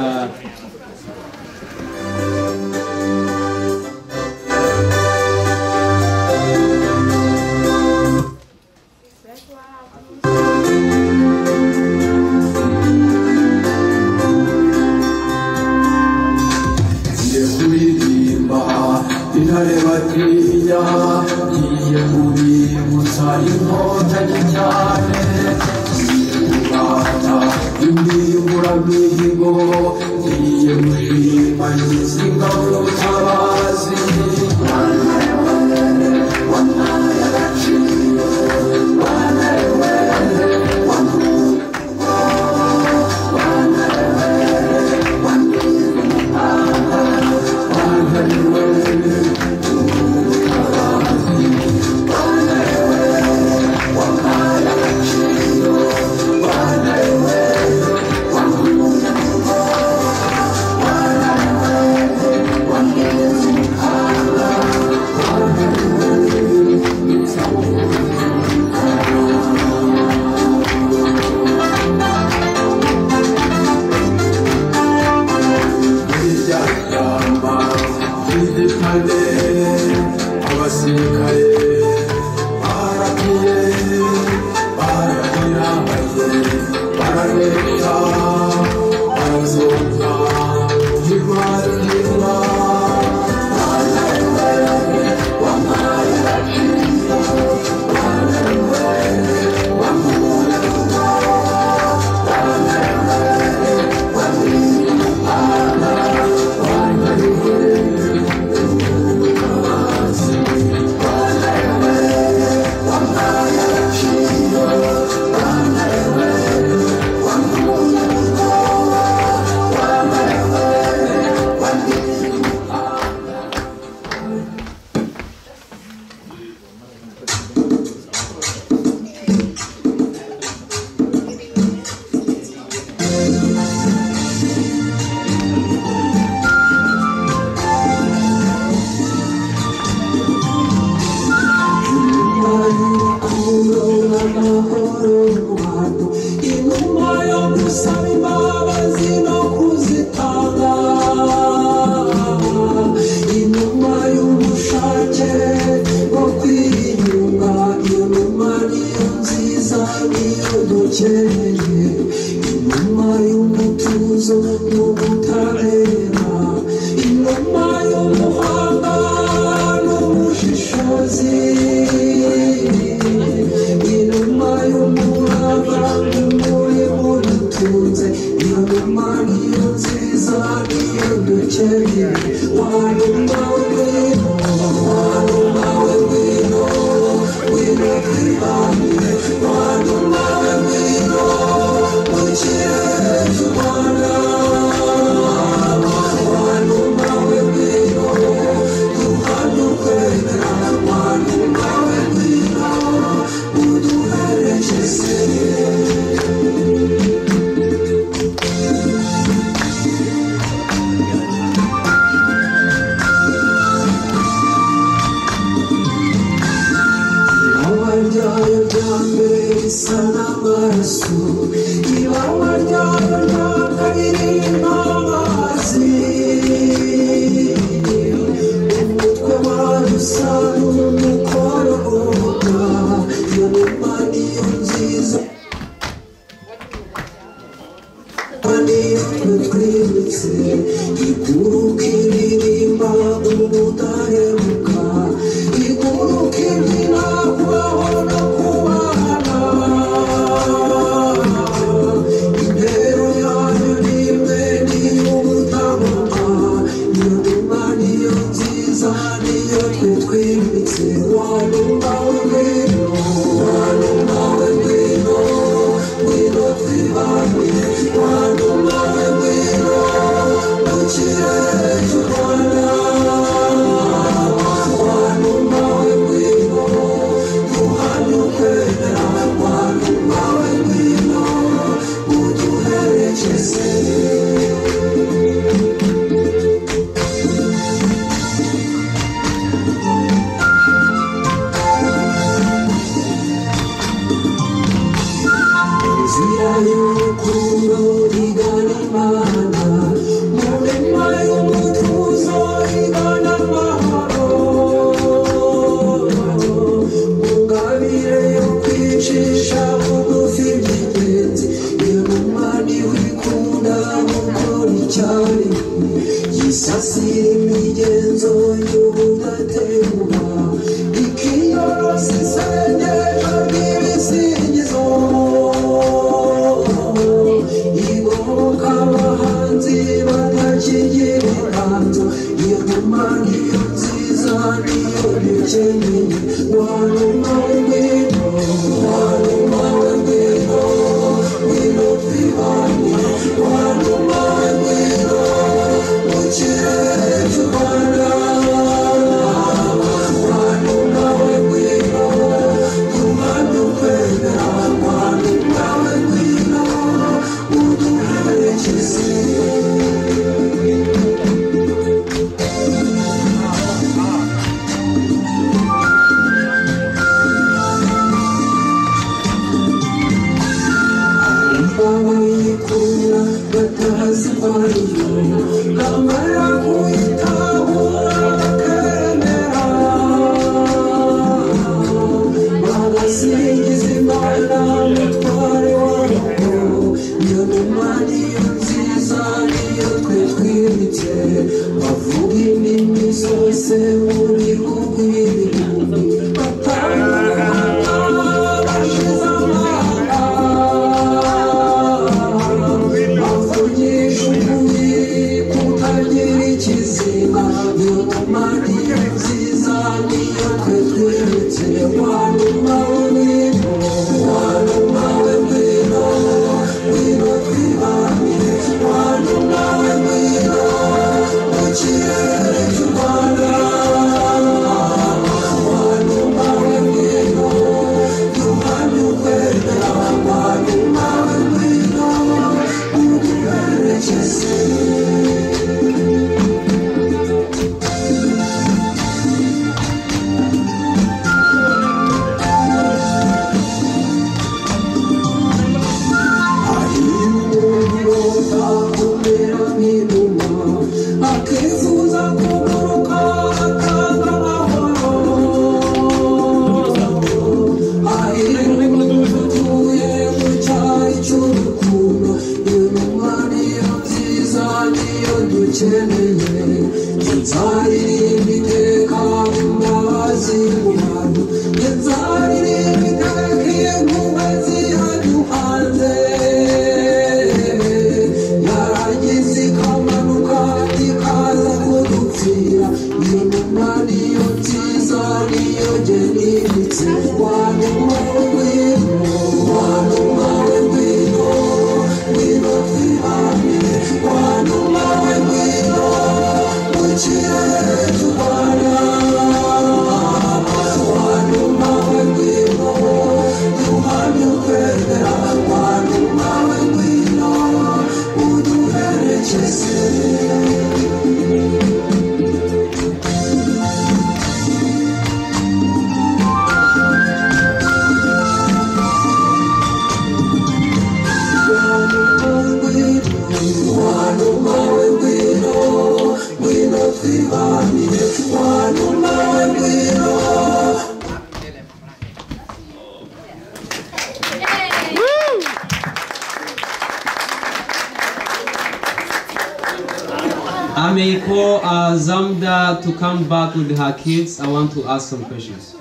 I may call Zamda to come back with her kids. I want to ask some questions.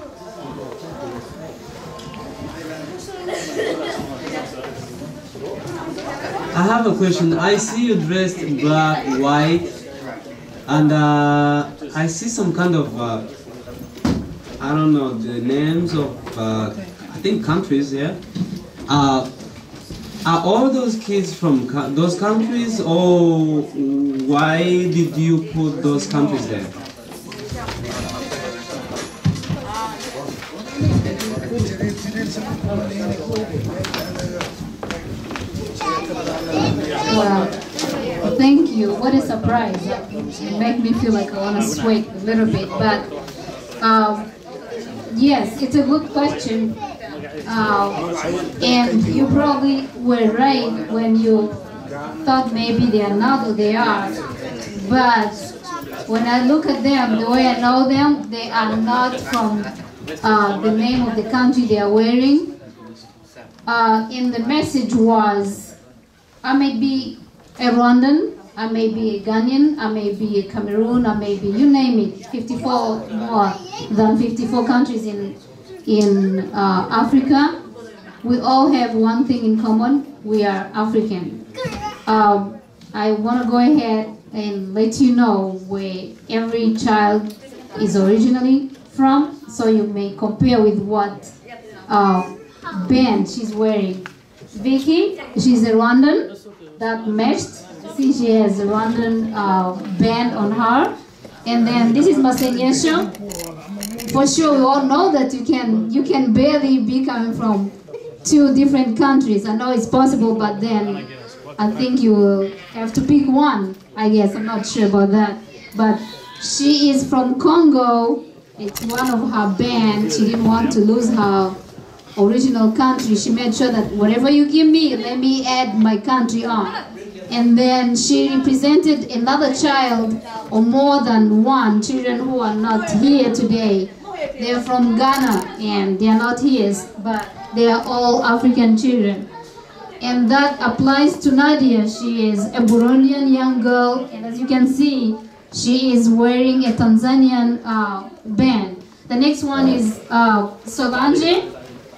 I have a question. I see you dressed black, white, and I see some kind of, I don't know, the names of, I think countries, yeah? Are all those kids from those countries, or why did you put those countries there? Well, thank you. What a surprise. It makes me feel like I want to sweat a little bit. But yes, it's a good question. And you probably were right when you thought maybe they are not or they are. But when I look at them, the way I know them, they are not from the name of the country they are wearing. And the message was, I may be a Rwandan, I may be a Ghanaian, I may be a Cameroon, I may be, you name it, 54 more than 54 countries in Africa. We all have one thing in common, we are African. I want to go ahead and let you know where every child is originally from, so you may compare with what band she's wearing. Vicky, she's a Rwandan, that matched. See, she has a Rwandan band on her. And then this is Masenyesho. For sure, we all know that you can barely be coming from 2 different countries. I know it's possible, but then I think you will have to pick one, I guess. I'm not sure about that. But she is from Congo. It's one of her bands. She didn't want to lose her original country. She made sure that whatever you give me, let me add my country on. And then she represented another child, or more than one, children who are not here today. They're from Ghana and they are not here, but they are all African children. And that applies to Nadia. She is a Burundian young girl, and as you can see, she is wearing a Tanzanian band. The next one is Chanllenges.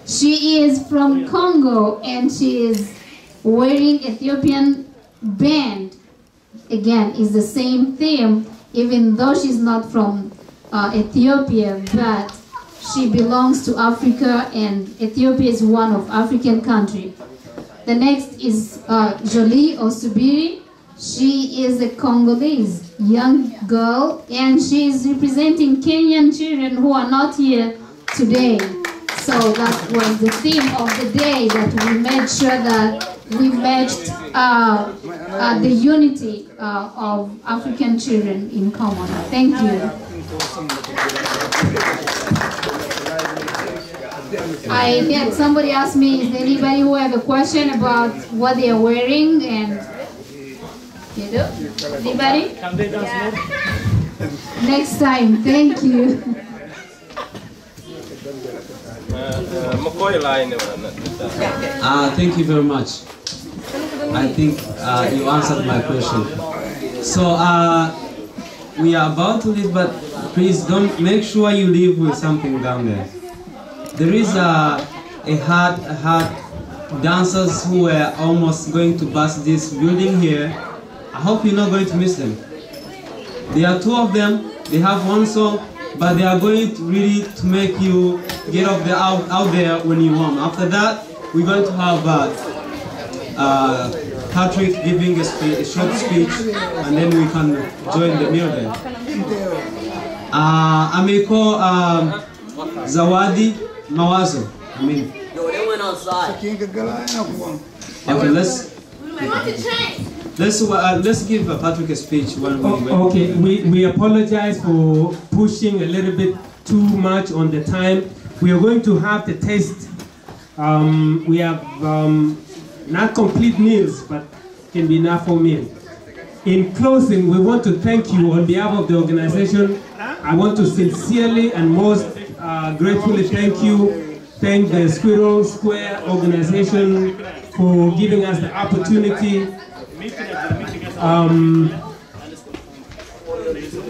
She is from Congo and she is wearing Ethiopian band. Again, is the same theme, even though she's not from Ethiopia, but she belongs to Africa, and Ethiopia is one of African countries. The next is Jolie Osubiri. She is a Congolese young girl, and she is representing Kenyan children who are not here today. So that was the theme of the day, that we made sure that we matched the unity of African children in common. Thank you. Somebody asked me, is there anybody who have a question about what they are wearing? And you do? Anybody? Yeah. Next time. Thank you. Thank you very much. I think you answered my question. So we are about to leave, but please don't make sure you leave with something down there. There is a hard dancers who were almost going to bust this building here. I hope you're not going to miss them. There are 2 of them. They have one song, but they are going to really to make you get out there when you want. After that, we're going to have Patrick giving a short speech, and then we can join the meal there. I may call Zawadi Mawazo. I mean. They went outside. Okay, let's give Patrick a speech when we Okay, we apologize for pushing a little bit too much on the time. We are going to have the taste. We have not complete meals, but can be enough for meals. In closing, we want to thank you on behalf of the organization. I want to sincerely and most gratefully thank the Squirrel Square organization for giving us the opportunity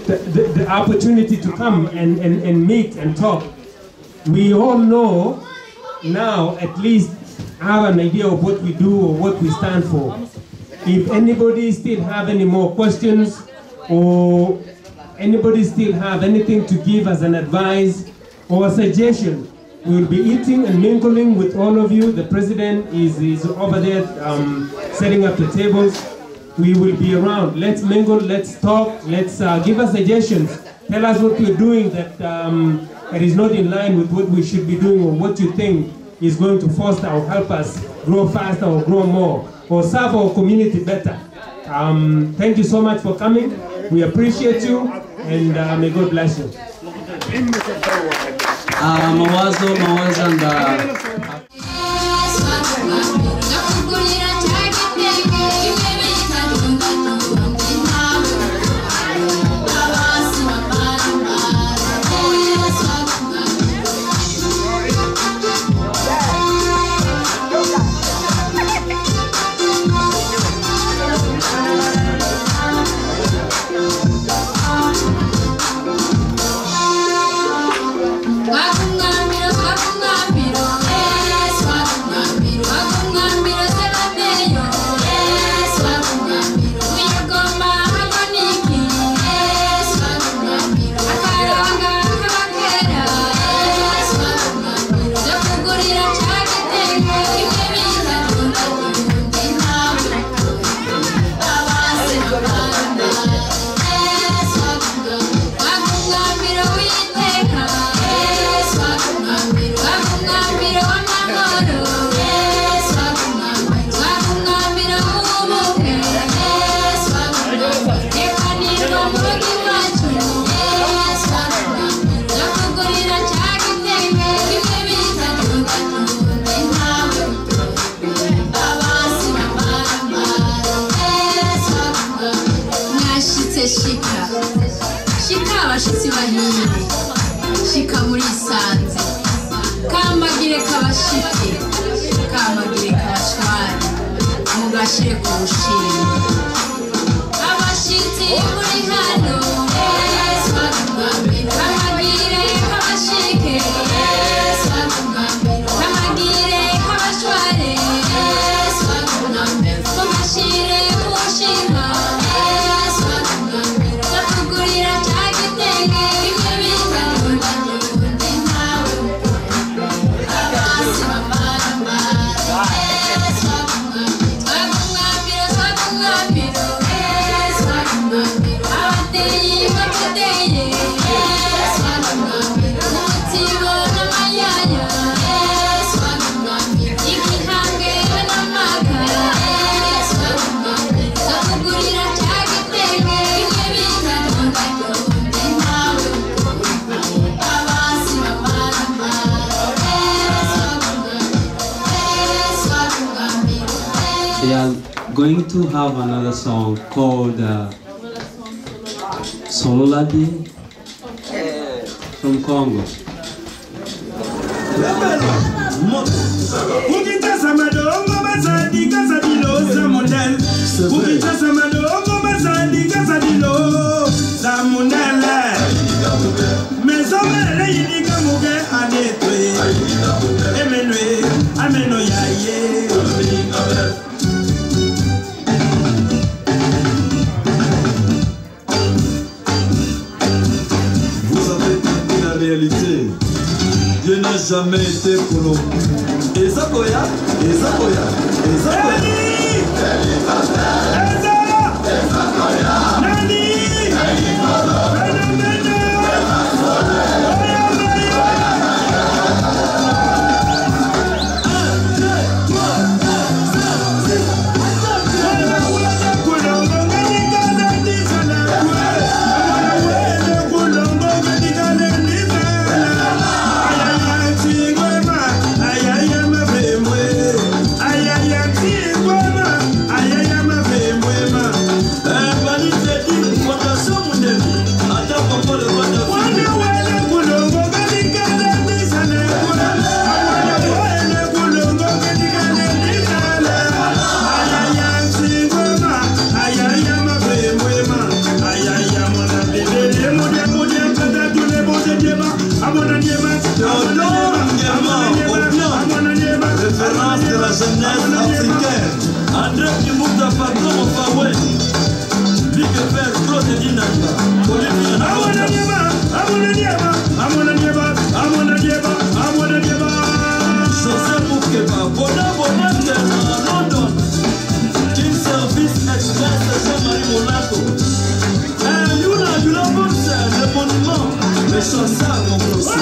the opportunity to come and meet and talk. We all know now, at least have an idea of what we do or what we stand for. If anybody still have any more questions, or anybody still have anything to give as an advice or a suggestion, we will be eating and mingling with all of you. The president is over there setting up the tables. We will be around. Let's mingle, let's talk, let's give us suggestions. Tell us what we're doing that is not in line with what we should be doing, or what you think is going to foster or help us grow faster or grow more, or serve our community better. Thank you so much for coming. We appreciate you, and may God bless you. Mawazo and bashitsi bahire shika muri sanze kamagire kabashike kamagire kabashwari mugashire ku rushimwe abashitsi muri hano swagumambe kamagire kabashike swagumambe kamagire kabashware swagumambe mugashire ku rushimwe swagumambe zakugurira cyagitenge ibyo bitandukanye undi ntawe abasi bamara They are going to have another song called Sololadi from Congo. Dieu n'a jamais été pour nous. Et ça, Koya, et ça, Koya, et ça, référence de la jeunesse africaine. André Kimouta Patron Fawe. Big Père Claude Dinanga. José Moukeba. Bona London. King Service Express Jean-Marie Monaco. Yuna le monument. Le chasseur mon procès.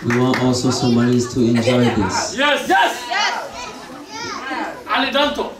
We want also Somalis to enjoy this. Yes! Yes! Yes! Ali Danto!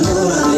Thank you.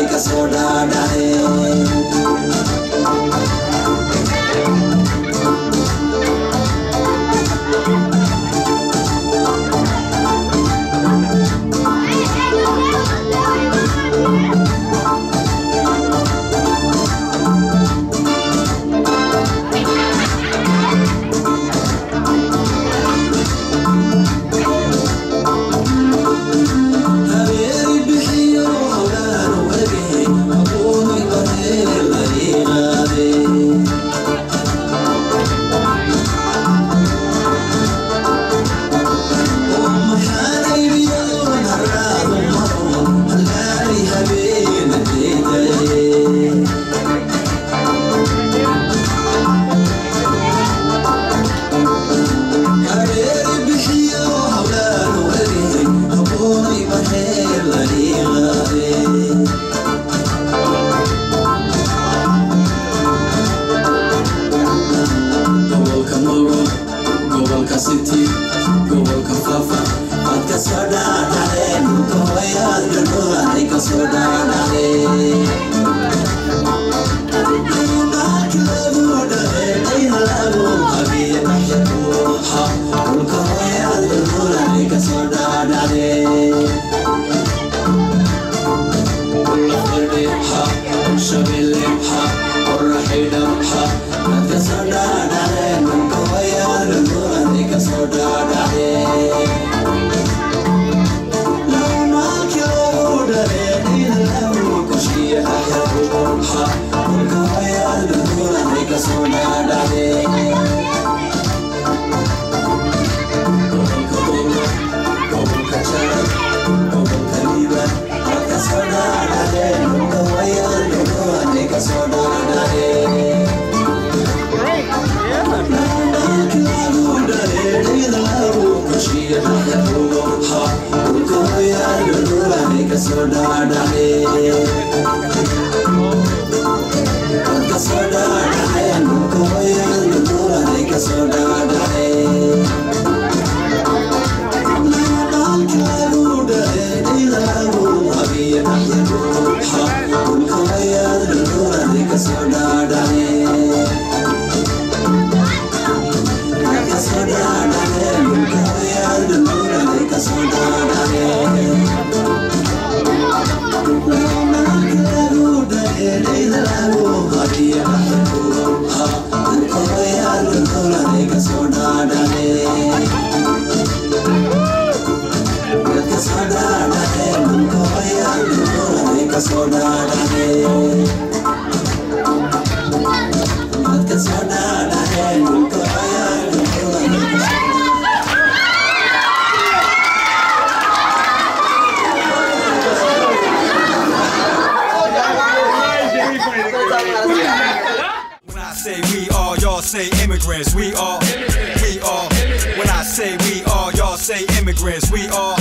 Say immigrants, we all. When I say we all, y'all say immigrants, we all.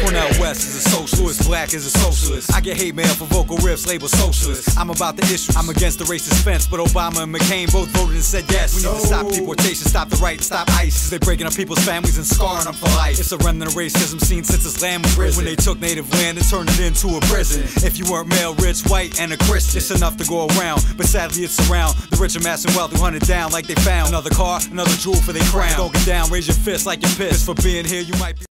Cornell West is a socialist, black is a socialist. I get hate mail for vocal riffs, labeled socialist. I'm about the issue, I'm against the racist fence, but Obama and McCain both voted and said yes. We need to stop deportation, stop the right, and stop ICE. Cause they're breaking up people's families and scarring them for life. It's a remnant of racism seen since this land was risen. When they took native land and turned it into a prison. If you weren't male, rich, white, and a Christian, it's enough to go around, but sadly it's around the rich amassing wealth who hunted down like they found another car, another jewel for their crown. Don't get down, raise your fist like you're pissed for being here, you might be